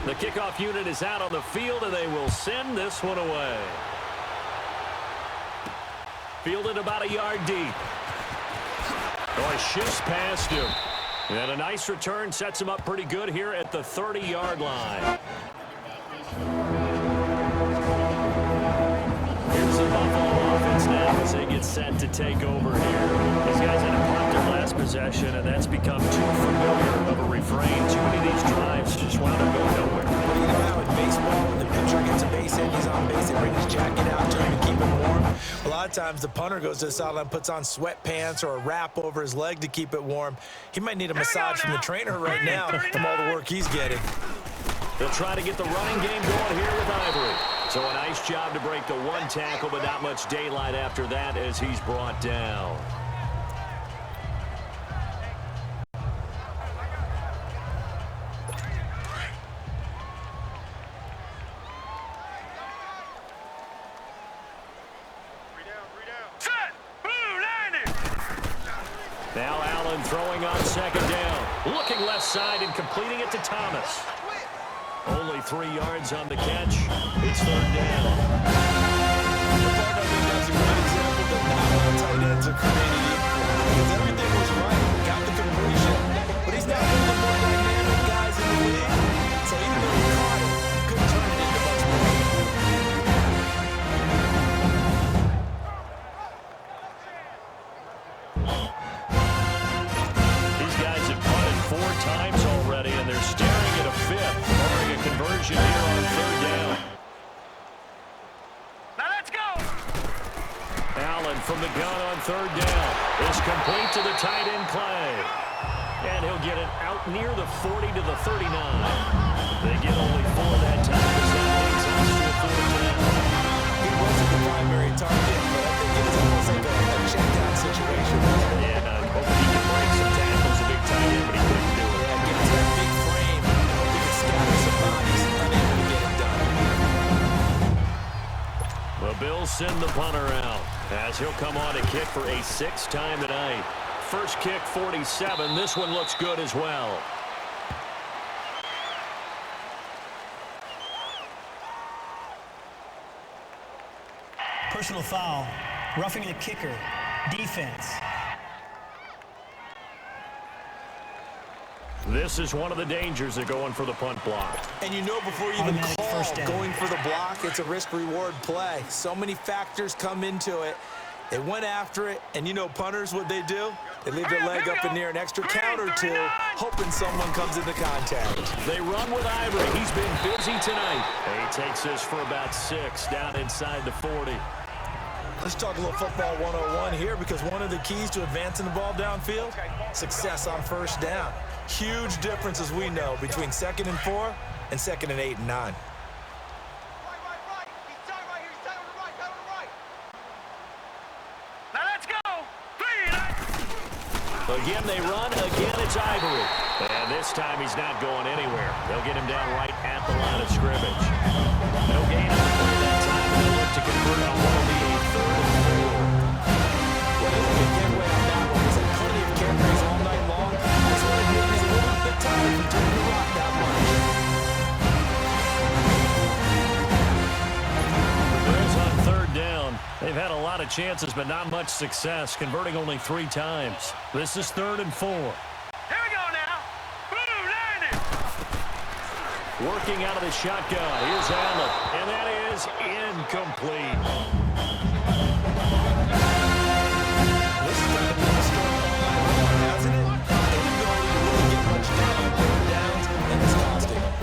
The kickoff unit is out on the field, and they will send this one away. Fielded about a yard deep. Oh, he shifts past him. And a nice return sets him up pretty good here at the 30-yard line. Here's the Buffalo offense now as they get set to take over here. These guys had a punt their last possession, and that's become too familiar of a refrain. Too many of these drives just wound up going nowhere. But you know how in baseball, when the pitcher gets a base hit, he's on base, they bring his jacket out to him to keep him warm. A lot of times the punter goes to the sideline, puts on sweatpants or a wrap over his leg to keep it warm. He might need a massage from the trainer right now from all the work he's getting. They'll try to get the running game going here with Ivory. So a nice job to break the one tackle, but not much daylight after that as he's brought down. Now Allen throwing on second down. Looking left side and completing it to Thomas. Only 3 yards on the catch. It's third down. The part I think that's a great example that not all tight ends are created equal. Because everything was right, got the completion, but he's not one of the more dynamic guys in the league. So even though he caught it, he couldn't turn it into much more. These guys have punted 4 times already, and they're staring at a 5th, barring a conversion here on third down. Now let's go. Allen from the gun on third down is complete to the tight end play. And he'll get it out near the 40 to the 39. They get only 4 that time as that leads us to a fourth down. He wasn't the primary target, but I think it was almost like a check-down situation. Yeah, hoping he can break some tackles, a big tight end, but he couldn't do it. Yeah, gets that big frame. He can scatter some bodies, unable to get it done. The Bills send the punter out as he'll come on to kick for a 6th time tonight. First kick, 47. This one looks good as well. Personal foul. Roughing the kicker. Defense. This is one of the dangers of going for the punt block. And you know before you even Automatic call first down. going for the block, it's a risk-reward play. So many factors come into it. They went after it, and you know punters, what they do? They leave their leg up in the air an extra count or two, hoping someone comes into contact. They run with Ivory. He's been busy tonight. He takes this for about 6 down inside the 40. Let's talk a little football 101 here, because one of the keys to advancing the ball downfield, success on first down. Huge difference, as we know, between 2nd and 4 and 2nd and 8 and 9. Now let's go. 3. Again, they run. Again, it's Ivory. And this time, he's not going anywhere. They'll get him down right at the line of scrimmage. No gain on the play that time, and they'll look to convert on what will be a 3rd and 4. Well, they didn't get way on that one. He's had plenty of carries all night long. I just want to admit he's a little bit tired from turning the rock that much. Bears on third down. They've had a lot of chances, but not much success, converting only 3 times. This is 3rd and 4. Here we go now. Boom, landed. Working out of the shotgun. Here's Allen, and that is incomplete. This has kind of been a story all night long, hasn't it? Inability to really get much done on 3rd downs, and it's costing them.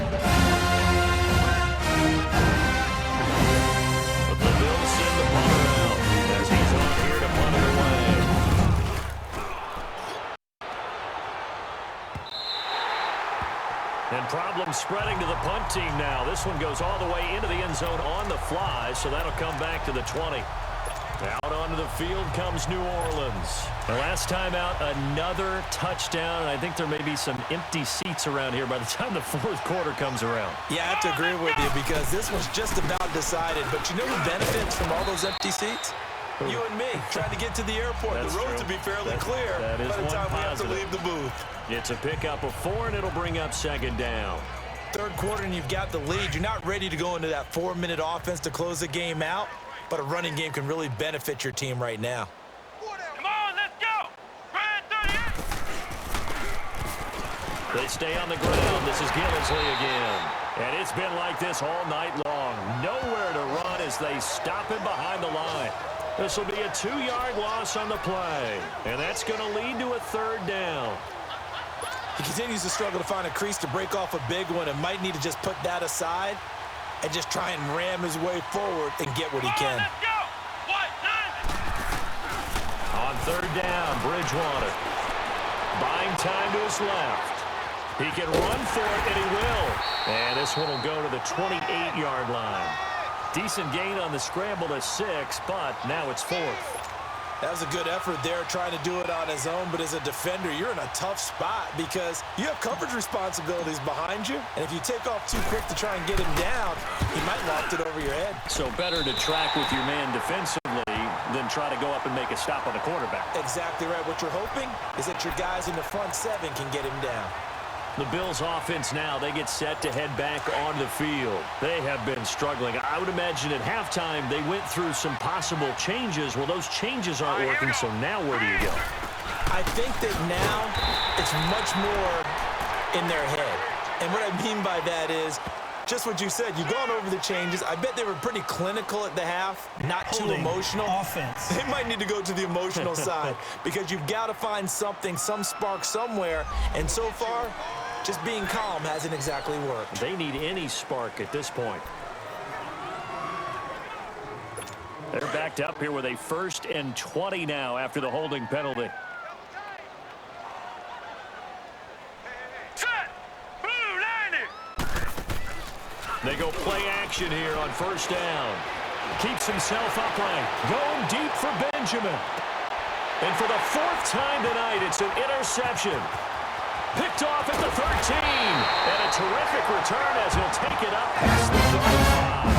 But the Bills send the punter out as he's on here to punt it away. And problems spreading to the punt team now. This one goes all the way into the end zone on the fly, so that'll come back to the 20. Out onto the field comes New Orleans. The last time out, another touchdown, and I think there may be some empty seats around here by the time the 4th quarter comes around. Yeah, I have to agree with you, because this was just about decided. But you know who benefits from all those empty seats? You and me, trying to get to the airport. That's the road true. to be fairly That- clear that is by the one time we have to positive. leave the booth. It's a pickup of 4, and it'll bring up second down. Third quarter, and you've got the lead. You're not ready to go into that 4-minute offense to close the game out, but a running game can really benefit your team right now. Come on, let's go. Red 38. They stay on the ground. This is Gillisley again. And it's been like this all night long. Nowhere to run as they stop him behind the line. This will be a 2-yard loss on the play. And that's going to lead to a third down. He continues to struggle to find a crease to break off a big one and might need to just put that aside and just try and ram his way forward and get what he can. Let's go. What time? On third down, Bridgewater. Buying time to his left. He can run for it, and he will. And this one will go to the 28-yard line. Decent gain on the scramble to 6, but now it's 4th. That was a good effort there, trying to do it on his own, but as a defender, you're in a tough spot because you have coverage responsibilities behind you, and if you take off too quick to try and get him down, he might loft it over your head. So better to track with your man defensively than try to go up and make a stop on the quarterback. Exactly right. What you're hoping is that your guys in the front 7 can get him down. The Bills offense now, they get set to head back on the field. They have been struggling. I would imagine at halftime they went through some possible changes. Well, those changes aren't working, so now where do you go? I think that now it's much more in their head. And what I mean by that is just what you said. You've gone over the changes. I bet they were pretty clinical at the half, not too Holding emotional. offense. They might need to go to the emotional side because you've got to find something, some spark somewhere. And so far, just being calm hasn't exactly worked. They need any spark at this point. They're backed up here with a 1st and 20 now after the holding penalty. Set. Blue 90. They go play action here on 1st down. Keeps himself upright. Going deep for Benjamin. And for the 4th time tonight, it's an interception. Picked off at the 13. And a terrific return as he'll take it up past the 35.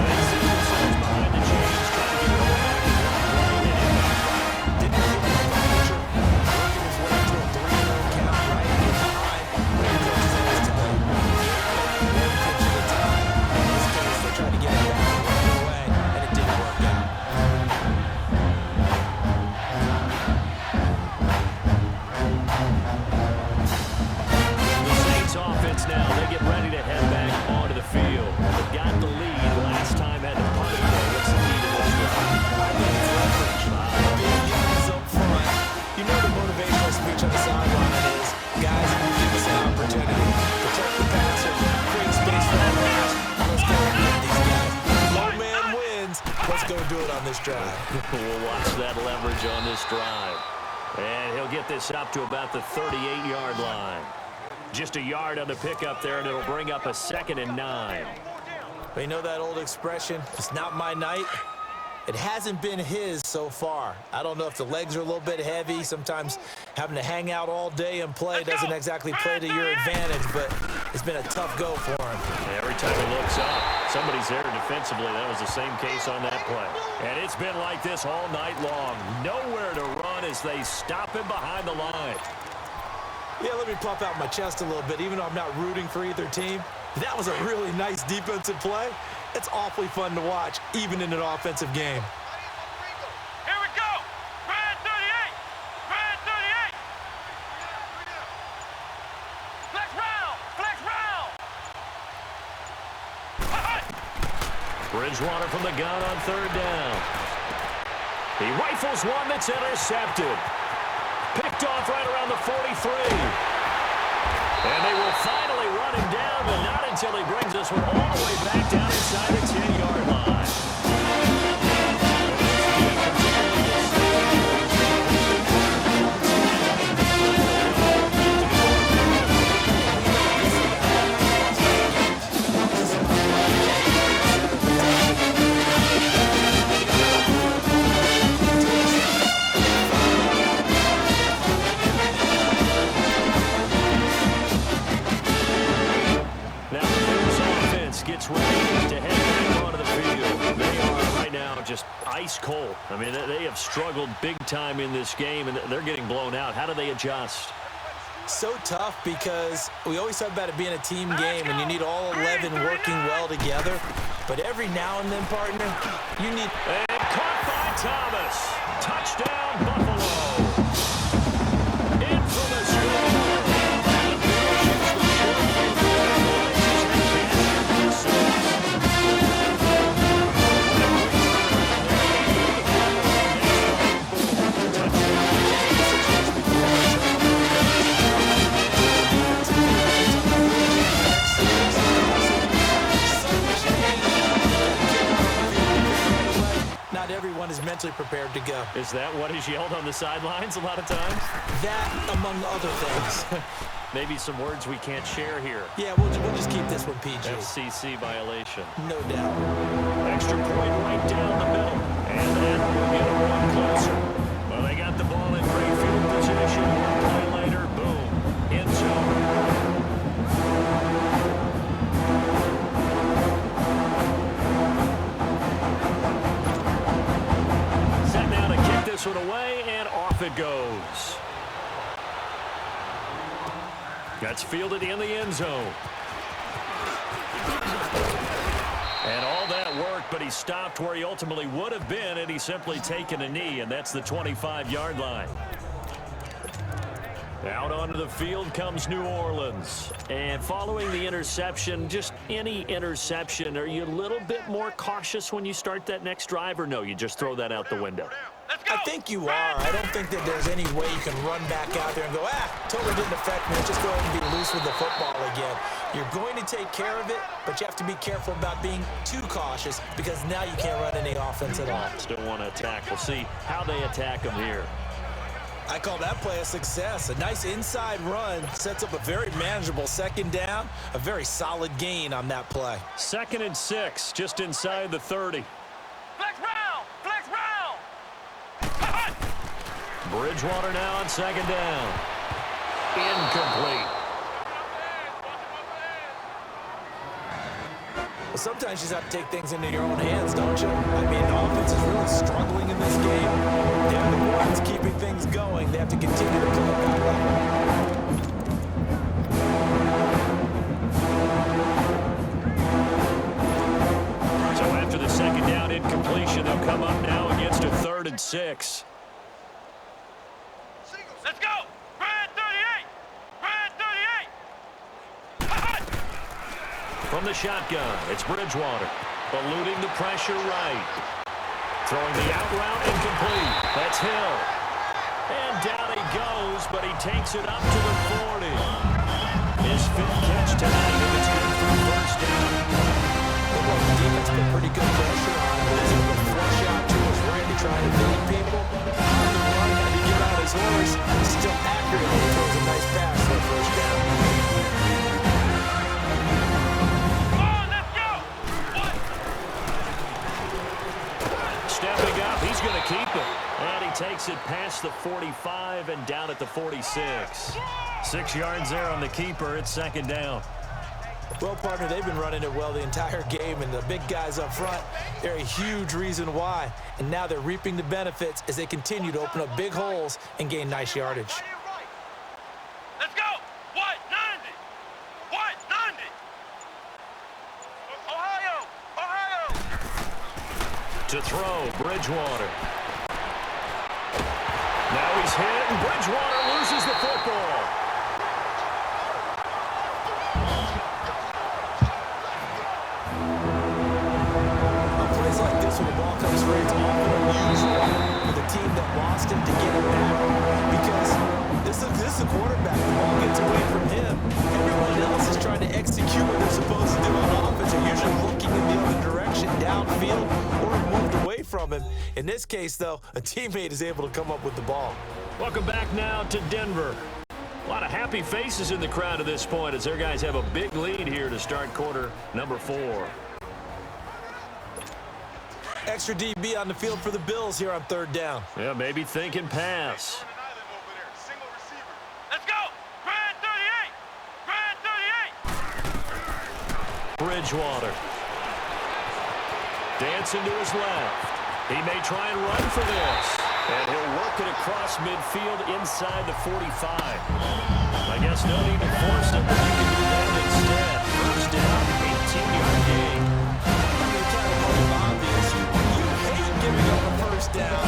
They see themselves behind the chains, trying to get it all back. Didn't give him the pressure. Working his way to a 3-0 count right in behind. Coaches always tell him, one pitch at a time. In this case, they tried to get it back right away, and it didn't work out. The Saints offense now, they get ready to head back onto the field. They got the lead last time, had to punt it. What's the key to this drive? I think it's leverage. Big guys up front. You know the motivational speech on the sideline is, guys, if you give us an opportunity, protect the passer, create space for the runners, let's go and get these guys. Low man wins. Let's go do it on this drive. We'll watch that leverage on this drive. And he'll get this up to about the 38-yard line. Just a yard on the pickup there, and it'll bring up a 2nd and 9. But you know that old expression, it's not my night? It hasn't been his so far. I don't know if the legs are a little bit heavy. Sometimes having to hang out all day and play doesn't exactly play to your advantage, but it's been a tough go for him. Every time he looks up, somebody's there defensively. That was the same case on that play. And it's been like this all night long. Nowhere to run as they stop him behind the line. Yeah, let me pop out my chest a little bit, even though I'm not rooting for either team. That was a really nice defensive play. It's awfully fun to watch, even in an offensive game. Here we go. Red 38. Red 38. Flex round. Flex round. Bridgewater from the gun on 3rd down. He rifles one that's intercepted. Picked off right around the 43. And they will finally run him down, but not until he brings this one all the way back down inside the 10-yard line. Now the Bills offense gets ready to head back onto the field. I mean, they have struggled big time in this game, and they're getting blown out. How do they adjust? So tough because we always talk about it being a team game, and you need all 11 working well together. But every now and then, partner, you need... And caught by Thomas. Touchdown, Buffalo. Infamous goal. Not everyone is mentally prepared to go. Is that what is yelled on the sidelines a lot of times? That, among other things. Maybe some words we can't share here. Yeah, we'll just keep this one PG. FCC violation. No doubt. Extra point right down the middle. And then we'll get one closer. Well, they got the ball in great field position. One play later, boom, end zone. Set now to kick this one away, and off it goes. That's fielded in the end zone. And all that worked, but he stopped where he ultimately would have been, and he's simply taken a knee, and that's the 25-yard line. Out onto the field comes New Orleans. And following the interception, just any interception, are you a little bit more cautious when you start that next drive, or no, you just throw that out the window? I think you are. I don't think that there's any way you can run back out there and go, totally didn't affect me. Just go ahead and be loose with the football again. You're going to take care of it, but you have to be careful about being too cautious because now you can't run any offense at all. Still want to attack. We'll see how they attack them here. I call that play a success. A nice inside run sets up a very manageable second down, a very solid gain on that play. 2nd and 6, just inside the 30. Flex round! Flex round! Bridgewater now on 2nd down. Incomplete. Well, sometimes you just have to take things into your own hands, don't you? I mean, the offense is really struggling in this game. They're the ones keeping things going. They have to continue to play at that level. So after the 2nd down incompletion, they'll come up now against a 3rd and 6. Let's go! Brad 38! Brad 38! From the shotgun, it's Bridgewater. Eluding the pressure right. Throwing the out route incomplete. That's Hill. And down he goes, but he takes it up to the 40. His 5th catch tonight, and it's good for first down. The defense put pretty good pressure on him. He's able to flush out to his right to try to beat people. On the run, had to get out his horse. Still accurately throws a nice pass for a first down. Stepping up, he's going to keep it. And he takes it past the 45 and down at the 46. 6 yards there on the keeper. It's 2nd down. Well, partner, they've been running it well the entire game, and the big guys up front, they're a huge reason why. And now they're reaping the benefits as they continue to open up big holes and gain nice yardage. Let's go! White 90! White 90! Ohio! Ohio! To throw, Bridgewater. Now he's hit, and Bridgewater loses the football. Like this when the ball comes free, it's often unusual for the team that lost it to get it back because this is a quarterback. The ball gets away from him. Everyone else is trying to execute what they're supposed to do on offense. They're usually looking in the other direction, downfield, or moved away from him. In this case, though, a teammate is able to come up with the ball. Welcome back now to Denver. A lot of happy faces in the crowd at this point as their guys have a big lead here to start quarter number 4. Extra DB on the field for the Bills here on 3rd down. Yeah, maybe thinking pass. Let's go! Brad 38! Brad 38! Bridgewater. Dancing to his left. He may try and run for this. And he'll work it across midfield inside the 45. I guess no need to force it, but you can do that instead. First down, 18-yard gain. It's kind of obvious. You hate giving up a first down.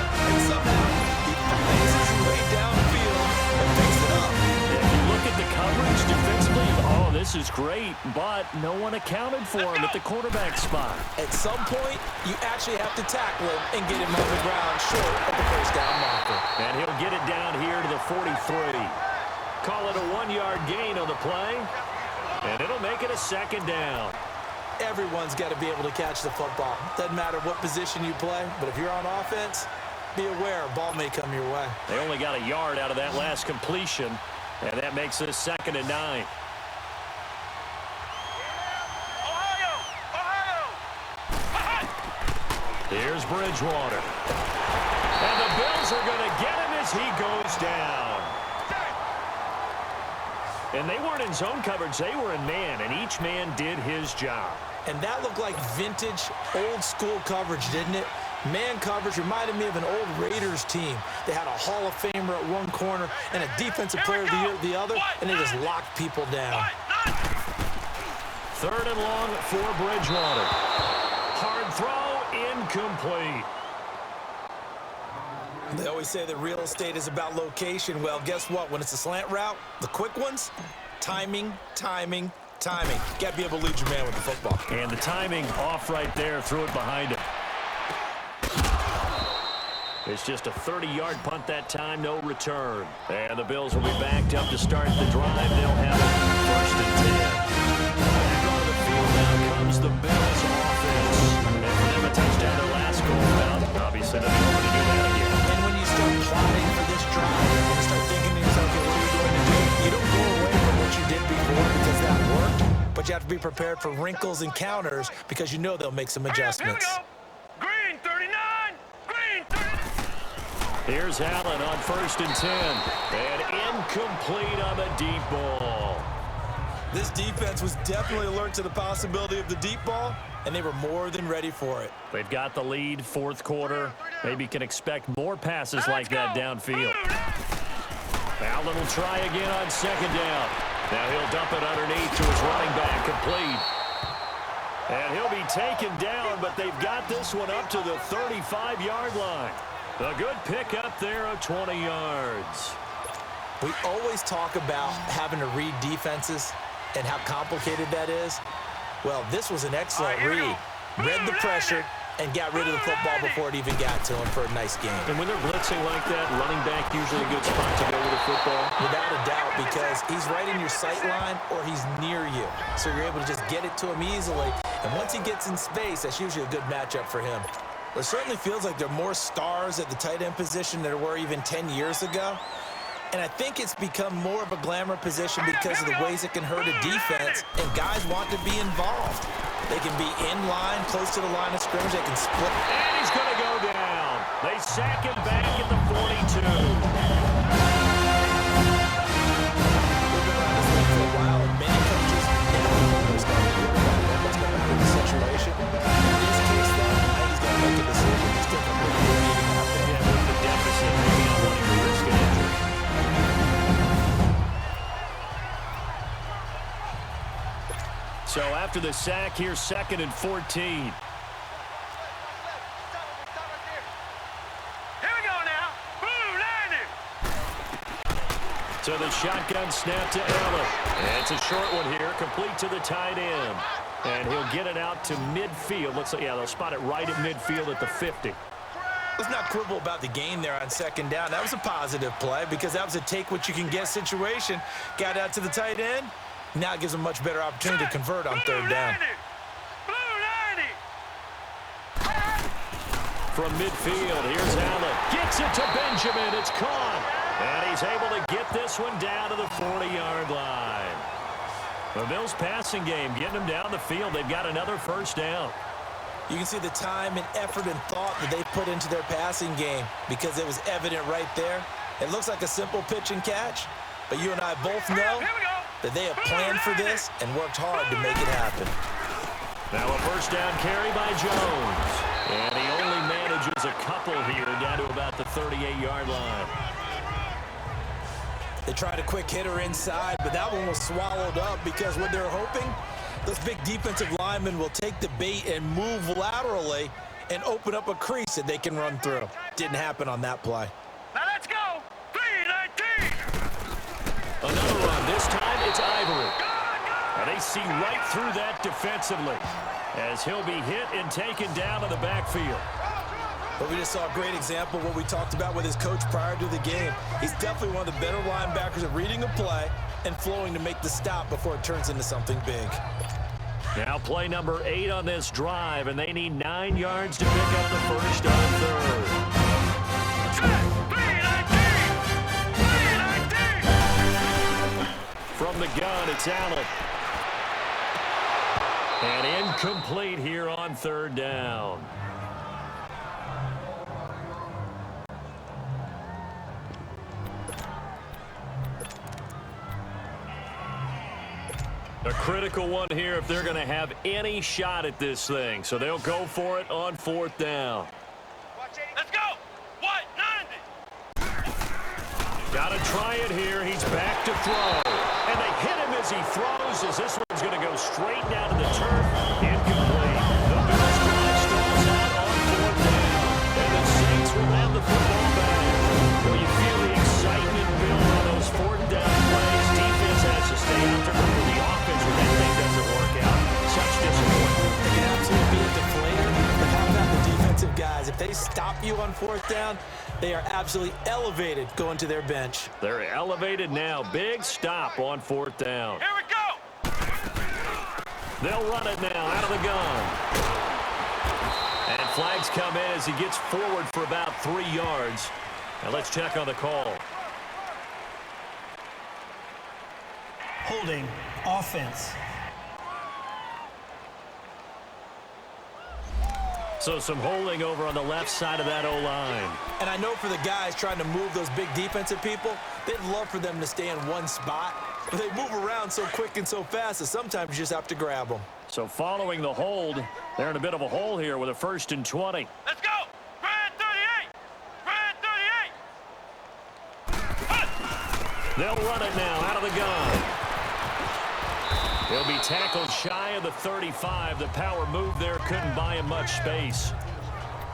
And somehow he makes his way down the field and picks it up. If you look at the coverage defensively, oh, this is great, but no one accounted for him at the quarterback spot. At some point, you actually have to tackle him and get him on the ground short of the first down marker. And he'll get it down here to the 43. Call it a 1-yard gain on the play, and it'll make it a second down. Everyone's got to be able to catch the football. Doesn't matter what position you play, but if you're on offense, be aware, a ball may come your way. They only got a yard out of that last completion, and that makes it a 2nd and 9. Here's Bridgewater. And the Bills are going to get him as he goes down. And they weren't in zone coverage. They were in man, and each man did his job. And that looked like vintage, old-school coverage, didn't it? Man coverage reminded me of an old Raiders team. They had a Hall of Famer at one corner and a Defensive Player of the Year at the other, and they just locked people down. 3rd and long for Bridgewater. Hard throw, incomplete. They always say that real estate is about location. Well, guess what? When it's a slant route, the quick ones, timing, timing, timing. Got to be able to lead your man with the football. And the timing off right there, threw it behind him. It's just a 30-yard punt that time, no return. And the Bills will be backed up to start the drive. They'll have it 1st and 10. Back on the field now comes the Bills offense. And for them, a touchdown their last go-around. Obviously, they're going to do that again. And when you start plotting for this drive, you're going to start thinking to yourself, okay, what are you going to do? You don't go away from what you did before because that worked, but you have to be prepared for wrinkles and counters because you know they'll make some adjustments. Here we go. Green 39. Green 39. Here's Allen on 1st and 10. And incomplete on the deep ball. This defense was definitely alert to the possibility of the deep ball, and they were more than ready for it. They've got the lead, 4th quarter. Maybe can expect more passes like that downfield. Allen will try again on 2nd down. Now he'll dump it underneath to his running back, complete. And he'll be taken down, but they've got this one up to the 35-yard line. A good pick up there of 20 yards. We always talk about having to read defenses and how complicated that is. Well, this was an excellent read. Read the pressure and got rid of the football before it even got to him for a nice game. And when they're blitzing like that, running back usually a good spot to go with the football. Without a doubt, because he's right in your sight line or he's near you. So you're able to just get it to him easily. And once he gets in space, that's usually a good matchup for him. It certainly feels like there are more stars at the tight end position than there were even 10 years ago. And I think it's become more of a glamour position because of the ways it can hurt a defense, and guys want to be involved. They can be in line, close to the line of scrimmage. They can split. And he's going to go down. They sack him back at the 42. We've been around this league for a while, and many coaches never start to worry about what's going to happen in the situation. In this case, though, I think he's going to make a decision. He's different with the meeting out there. Yeah, with the deficit, maybe not wanting to risk an injury. So after the sack, here's 2nd and 14. Here we go now. Blue landing. So the shotgun snap to Allen. And it's a short one here, complete to the tight end. And he'll get it out to midfield. Looks like, yeah, they'll spot it right at midfield at the 50. Let's not quibble about the gain there on 2nd down. That was a positive play because that was a take-what-you-can-get situation. Got out to the tight end. Now it gives them a much better opportunity to convert on 3rd down. From midfield, here's Allen. Gets it to Benjamin. It's caught. And he's able to get this one down to the 40-yard line. The Bills passing game, getting them down the field. They've got another 1st down. You can see the time and effort and thought that they put into their passing game because it was evident right there. It looks like a simple pitch and catch, but you and I both know that they have planned for this and worked hard to make it happen. Now a 1st down carry by Jones. averages a couple here, down to about the 38-yard line. They tried a quick hitter inside, but that one was swallowed up because what they're hoping, those big defensive linemen will take the bait and move laterally and open up a crease that they can run through. Didn't happen on that play. Now let's go. 3-19. Another run. This time it's Ivory. And they see right through that defensively as he'll be hit and taken down to the backfield. But we just saw a great example of what we talked about with his coach prior to the game. He's definitely one of the better linebackers at reading a play and flowing to make the stop before it turns into something big. Now play number 8 on this drive, and they need 9 yards to pick up the first on third. From the gun, it's Allen. And incomplete here on third down. A critical one here if they're going to have any shot at this thing. So they'll go for it on fourth down. Let's go. What? 90. Got to try it here. He's back to throw. And they hit him as he throws, as this one's going to go straight down to the turf. Incomplete. The Bills drive stalls out on fourth down. And the Saints will have the football back. Well, you feel the excitement build on those fourth down plays. Defense has to stay out there for the offense when that thing doesn't work out. Such disappointment. It can absolutely be a deflator, but how about the defensive guys? If they stop you on fourth down, they are absolutely elevated going to their bench. They're elevated now. Big stop on fourth down. Here we go. They'll run it now out of the gun. And flags come in as he gets forward for about 3 yards. Now let's check on the call. Holding, offense. So some holding over on the left side of that O-line. And I know for the guys trying to move those big defensive people, they'd love for them to stay in one spot. But they move around so quick and so fast that sometimes you just have to grab them. So following the hold, they're in a bit of a hole here with a 1st and 20. Let's go. Grand 38. Grand 38. They'll run it now out of the gun. He'll be tackled shy of the 35. The power move there couldn't buy him much space.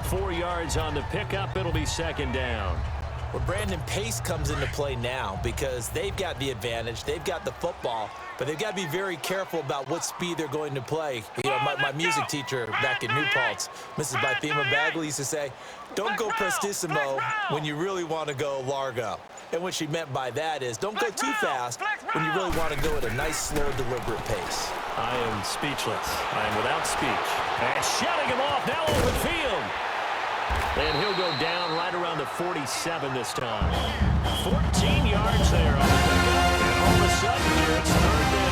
4 yards on the pickup. It'll be 2nd down. Well, Brandon, pace comes into play now because they've got the advantage. They've got the football, but they've got to be very careful about what speed they're going to play. You know, my music teacher back in New Paltz, Mrs. Bythema Bagley, used to say, don't go prestissimo when you really want to go largo. And what she meant by that is don't go too fast when you really want to go at a nice, slow, deliberate pace. I am speechless. I am without speech. And shutting him off now over the field. And he'll go down right around the 47 this time. 14 yards there on the pickup. And all of a sudden here it's 3rd down.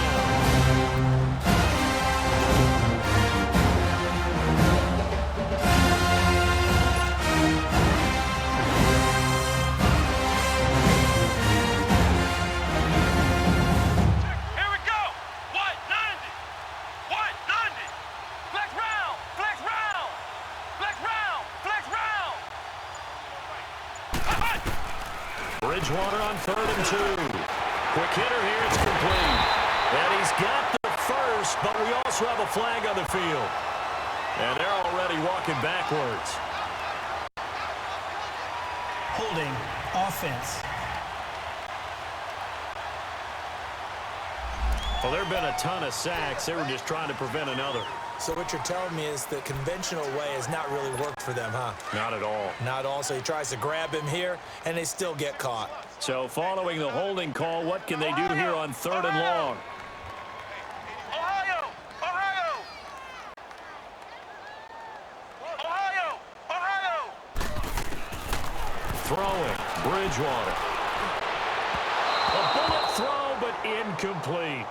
Here we go. What? 90. What? 90. Flex round. Flex round. Flex round. Flex round. Bridgewater on 3rd and 2. Quick hitter here. It's complete. And he's got the first, but we also have a flag on the field. And they're already walking backwards. Holding, offense. Well, there have been a ton of sacks. They were just trying to prevent another. So what you're telling me is the conventional way has not really worked for them, huh? Not at all. Not all. So he tries to grab him here, and they still get caught. So following the holding call, what can they do here on 3rd and long? Ohio. Ohio. Ohio. Ohio. Throwing. Bridgewater. A bullet throw, but incomplete.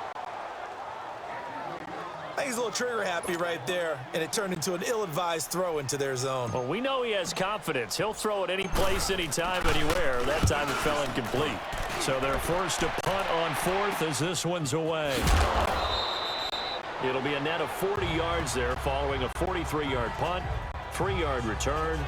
I think he's a little trigger happy right there, and it turned into an ill-advised throw into their zone. Well, we know he has confidence. He'll throw it any place, anytime, anywhere. That time it fell incomplete. So they're forced to punt on 4th as this one's away. It'll be a net of 40 yards there following a 43-yard punt, 3-yard return,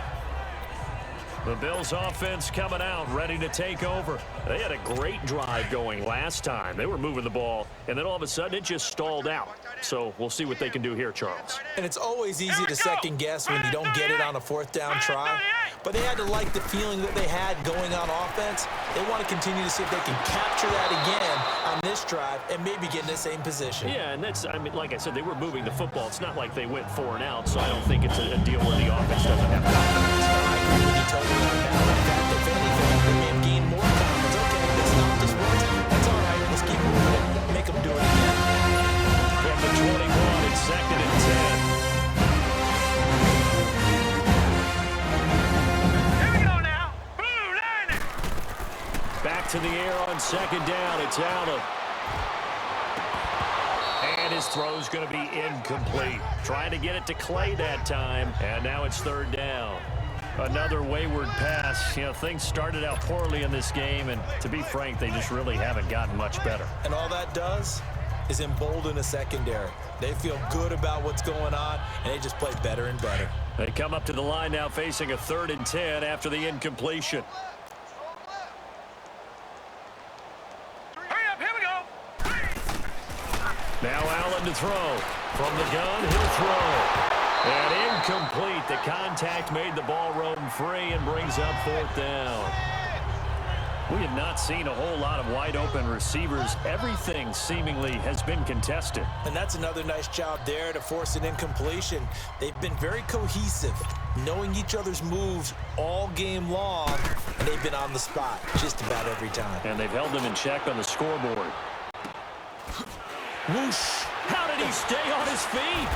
The Bills offense coming out, ready to take over. They had a great drive going last time. They were moving the ball, and then all of a sudden it just stalled out. So we'll see what they can do here, Charles. And it's always easy to second guess when you don't get it on a fourth down try. But they had to like the feeling that they had going on offense. They want to continue to see if they can capture that again on this drive and maybe get in the same position. Yeah, and that's, I mean, like I said, they were moving the football. It's not like they went 4 and out, so I don't think it's a deal where the offense doesn't have confidence. I agree with you totally on that. In fact, if anything, they may have gained more confidence. Okay, they stopped us once. That's all right. Let's keep moving it. Make them do it again. From the 21, it's 2nd and 10. Back to the air on 2nd down. It's Allen. And his throw's going to be incomplete. Trying to get it to Clay that time. And now it's 3rd down. Another wayward pass. You know, things started out poorly in this game, and to be frank, they just really haven't gotten much better. And all that does is embolden a secondary. They feel good about what's going on, and they just play better and better. They come up to the line now facing a 3rd and 10 after the incompletion. Now Allen to throw. From the gun, he'll throw. And incomplete. The contact made the ball roam free and brings up 4th down. We have not seen a whole lot of wide-open receivers. Everything seemingly has been contested. And that's another nice job there to force an incompletion. They've been very cohesive, knowing each other's moves all game long, and they've been on the spot just about every time. And they've held them in check on the scoreboard. Whoosh! How did he stay on his feet?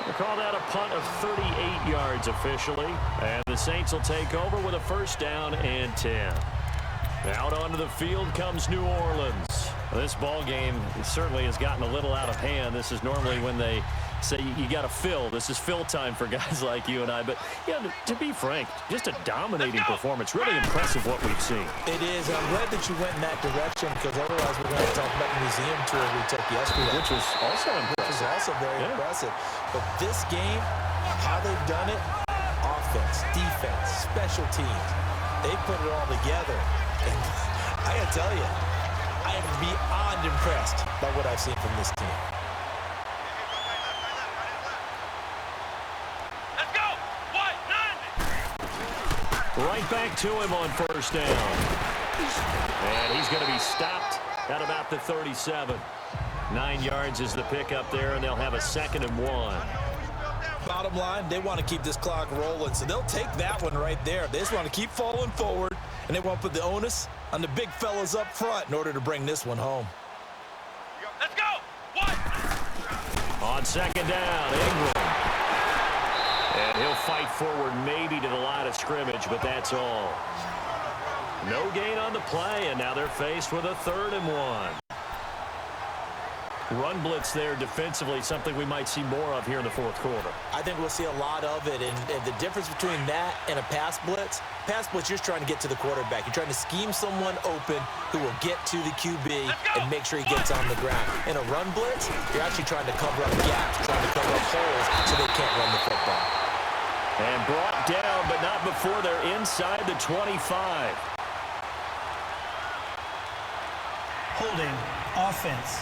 They call that a punt of 38 yards officially. And the Saints will take over with a 1st down and 10. Out onto the field comes New Orleans. This ball game certainly has gotten a little out of hand. This is normally when they say you got to fill. This is fill time for guys like you and I. But, yeah, to be frank, just a dominating performance. Really impressive what we've seen. It is. I'm glad that you went in that direction, because otherwise we're going to talk about the museum tour we took yesterday. Which was also impressive. Which was also very impressive. But this game, how they've done it, offense, defense, special teams, they put it all together. And I got to tell you, I am beyond impressed by what I've seen from this team. Right back to him on 1st down. And he's going to be stopped at about the 37. 9 yards is the pickup there, and they'll have a 2nd and 1. Bottom line, they want to keep this clock rolling, so they'll take that one right there. They just want to keep falling forward, and they want to put the onus on the big fellas up front in order to bring this one home. Let's go! On 2nd down, Ingram. And he'll fight forward maybe to the line of scrimmage, but that's all. No gain on the play, and now they're faced with a 3rd and 1. Run blitz there defensively, something we might see more of here in the 4th quarter. I think we'll see a lot of it, and the difference between that and a pass blitz, you're just trying to get to the quarterback. You're trying to scheme someone open who will get to the QB and make sure he gets on the ground. In a run blitz, you're actually trying to cover up gaps, trying to cover up holes so they can't run the football. And brought down, but not before they're inside the 25. Holding offense.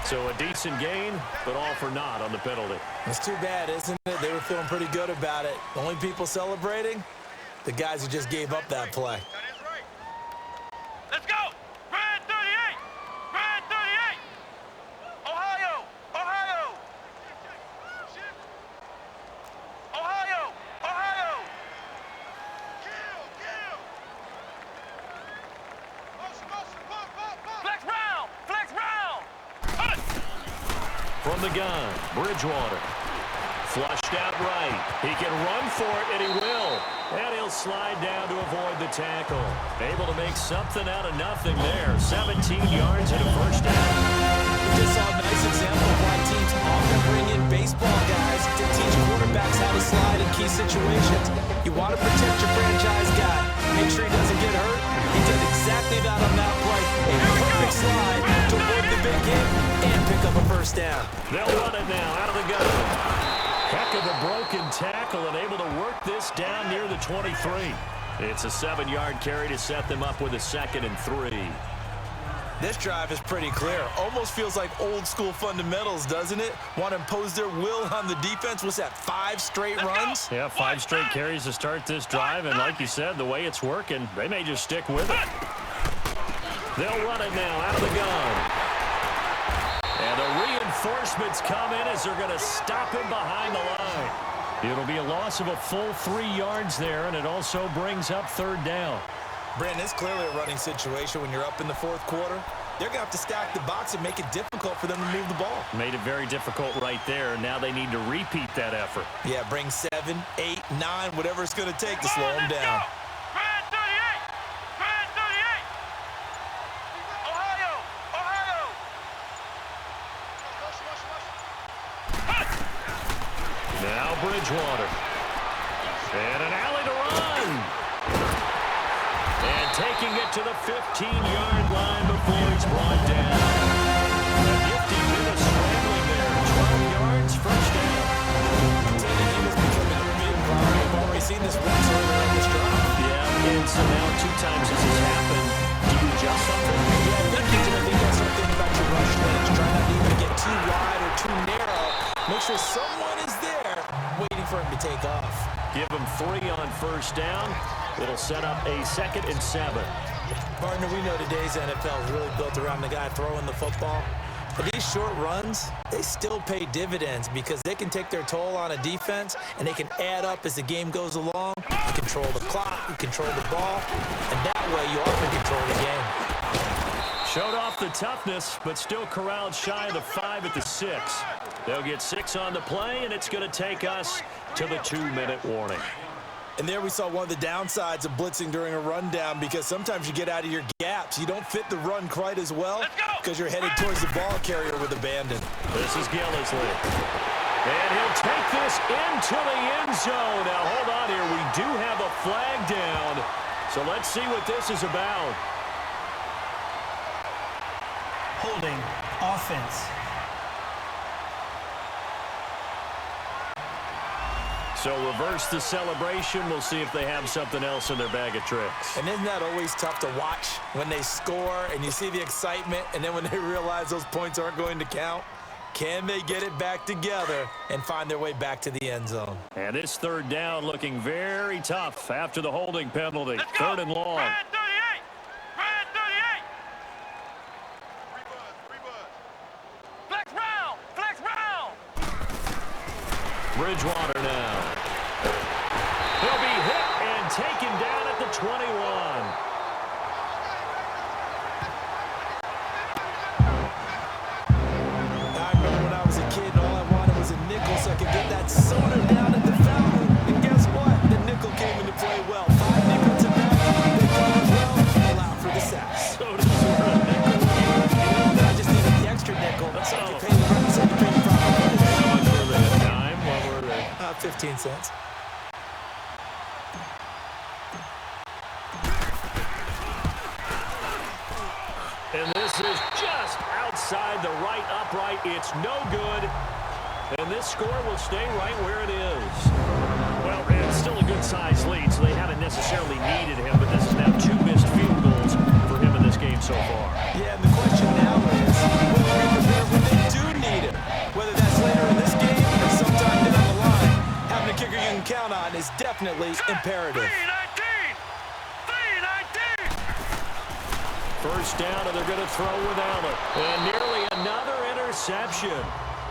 So a decent gain, but all for naught on the penalty. It's too bad, isn't it? They were feeling pretty good about it. The only people celebrating, the guys who just gave up that play. Let's go! Red 38! Red 38! Ohio! Ohio! Ohio! Ohio! Flex round! Flex round! Punt! From the gun, Bridgewater. Flushed out right. He can run for it, and he will. And he'll slide down to avoid the tackle. Able to make something out of nothing there. 17 yards and a 1st down. We just saw a nice example of why teams often bring in baseball guys to teach quarterbacks how to slide in key situations. You want to protect your franchise guy. Make sure he doesn't get hurt. He did exactly that on that play. A perfect slide to avoid the big hit and pick up a 1st down. They'll run it now out of the gun. Heck of a broken tackle and able to work this down near the 23. It's a 7-yard carry to set them up with a 2nd and 3. This drive is pretty clear. Almost feels like old school fundamentals, doesn't it? Want to impose their will on the defense. What's that, 5 straight runs? Yeah, 5 straight carries to start this drive. And like you said, the way it's working, they may just stick with it. They'll run it now out of the gun. And the reinforcements come in as they're going to stop him behind the line. It'll be a loss of a full 3 yards there, and it also brings up 3rd down. Brandon, it's clearly a running situation when you're up in the 4th quarter. They're going to have to stack the box and make it difficult for them to move the ball. Made it very difficult right there. Now they need to repeat that effort. Yeah, bring 7, 8, 9, whatever it's going to take to slow them down. Brand 38! Brand 38! Ohio! Ohio! Now Bridgewater. And an alley to run. And taking it to the 15-yard line before he's brought down. A nifty bit of scrambling there. 12 yards, 1st down. He has become a big problem. We've already seen this once earlier in this drive. Yeah, and so now 2 times this has happened. Do you adjust something? Yeah, I think you got to start thinking about your rush lanes. Try not to even get too wide or too narrow. Make sure someone is there waiting for him to take off. Give him 3 on 1st down. It'll set up a 2nd and 7. Partner, we know today's NFL is really built around the guy throwing the football. But these short runs, they still pay dividends because they can take their toll on a defense and they can add up as the game goes along. You control the clock, you control the ball, and that way you often control the game. Showed off the toughness, but still corralled shy of the 5 at the 6. They'll get 6 on the play, and it's going to take us to the 2-minute warning. And there we saw one of the downsides of blitzing during a rundown because sometimes you get out of your gaps. You don't fit the run quite as well because you're headed towards the ball carrier with abandon. This is Gillisley. And he'll take this into the end zone. Now, hold on here. We do have a flag down. So let's see what this is about. Holding. Offense. So reverse the celebration. We'll see if they have something else in their bag of tricks. And isn't that always tough to watch when they score and you see the excitement and then when they realize those points aren't going to count? Can they get it back together and find their way back to the end zone? And this 3rd down looking very tough after the holding penalty. 3rd and long. Brand 38! Brand 38! Flex round! Flex round! Bridgewater now. He'll be hit and taken down at the 21. I remember when I was a kid and all I wanted was a nickel so I could get that soda down at the fountain. And guess what? The nickel came into play well. 5 nickels a bag. They call it well. Allow for the sack. Soda's worth a nickel. I just needed the extra nickel so I could pay the rent, so I could pay the proper money. How much were they at the time? What were they? 15 cents. And this is just outside the right upright. It's no good. And this score will stay right where it is. Well, it's still a good-sized lead, so they haven't necessarily needed him, but this is now 2 missed field goals for him in this game so far. Yeah, and the question now is, will they be prepared when they do need him? Whether that's later in this game or sometime down the line, having a kicker you can count on is definitely imperative. 1st down, and they're going to throw with Allen. And nearly another interception.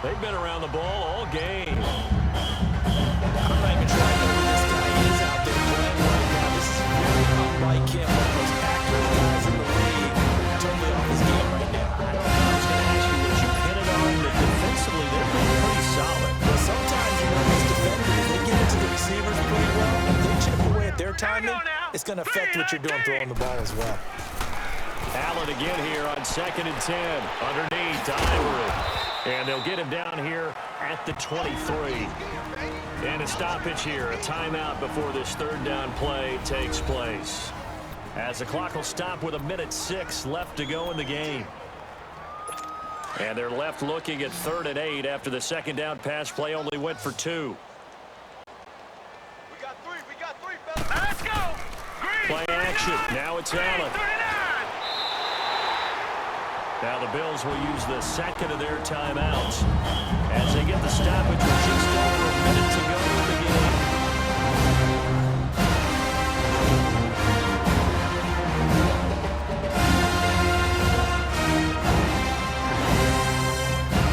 They've been around the ball all game. I'm not even sure I know who this guy is out there playing right now. This is very unlike him. One of those accurate guys in the league. Totally off his game right now. I was going to ask you what you hit it on, but defensively, they're pretty solid. But sometimes, you know, these defenders, they get into the receivers pretty well. If they chip away at their timing, it's going to affect what you're doing throwing the ball as well. Allen again here on 2nd and 10. Underneath to Ivory. And they'll get him down here at the 23. And a stoppage here, a timeout before this 3rd down play takes place. As the clock will stop with 1:06 left to go in the game. And they're left looking at 3rd and 8 after the second down pass play only went for 2. We got three, fellas. Let's go. Green, Play action. Now it's Allen. 39. Now the Bills will use the second of their timeouts as they get the stoppage with just over a minute to go in the game.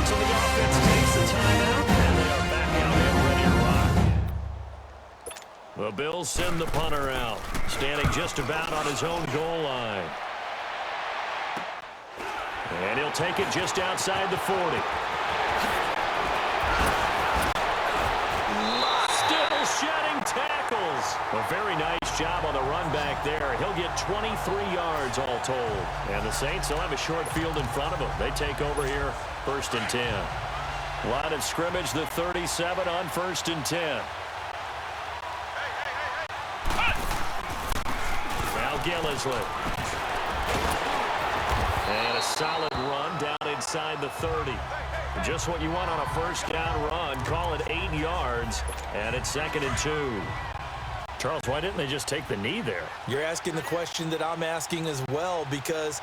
So the offense takes the timeout, and they are back out and ready to rock. The Bills send the punter out, standing just about on his own goal line. And he'll take it just outside the 40. Still shedding tackles. A very nice job on the run back there. He'll get 23 yards all told. And the Saints will have a short field in front of them. They take over here 1st and 10. Line of scrimmage, the 37 on 1st and 10. Now Gillisley. And a solid run down inside the 30. Just what you want on a first down run. Call it 8 yards. And it's 2nd and 2. Charles, why didn't they just take the knee there? You're asking the question that I'm asking as well, because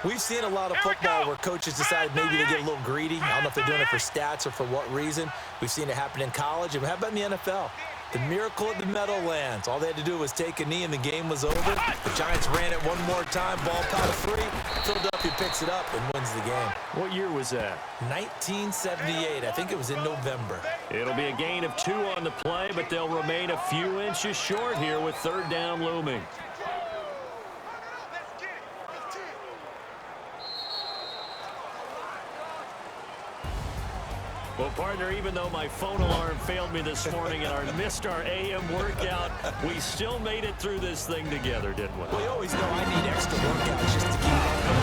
we've seen a lot of football where coaches decide maybe they get a little greedy. I don't know if they're doing it for stats or for what reason. We've seen it happen in college. And how about in the NFL? The miracle at the Meadowlands. All they had to do was take a knee and the game was over. The Giants ran it one more time. Ball powder free. Philadelphia picks it up and wins the game. What year was that? 1978. I think it was in November. It'll be a gain of 2 on the play, but they'll remain a few inches short here with 3rd down looming. Well, partner, even though my phone alarm failed me this morning and I missed our AM workout, we still made it through this thing together, didn't we? Well, you always know I need extra workouts just to keep up.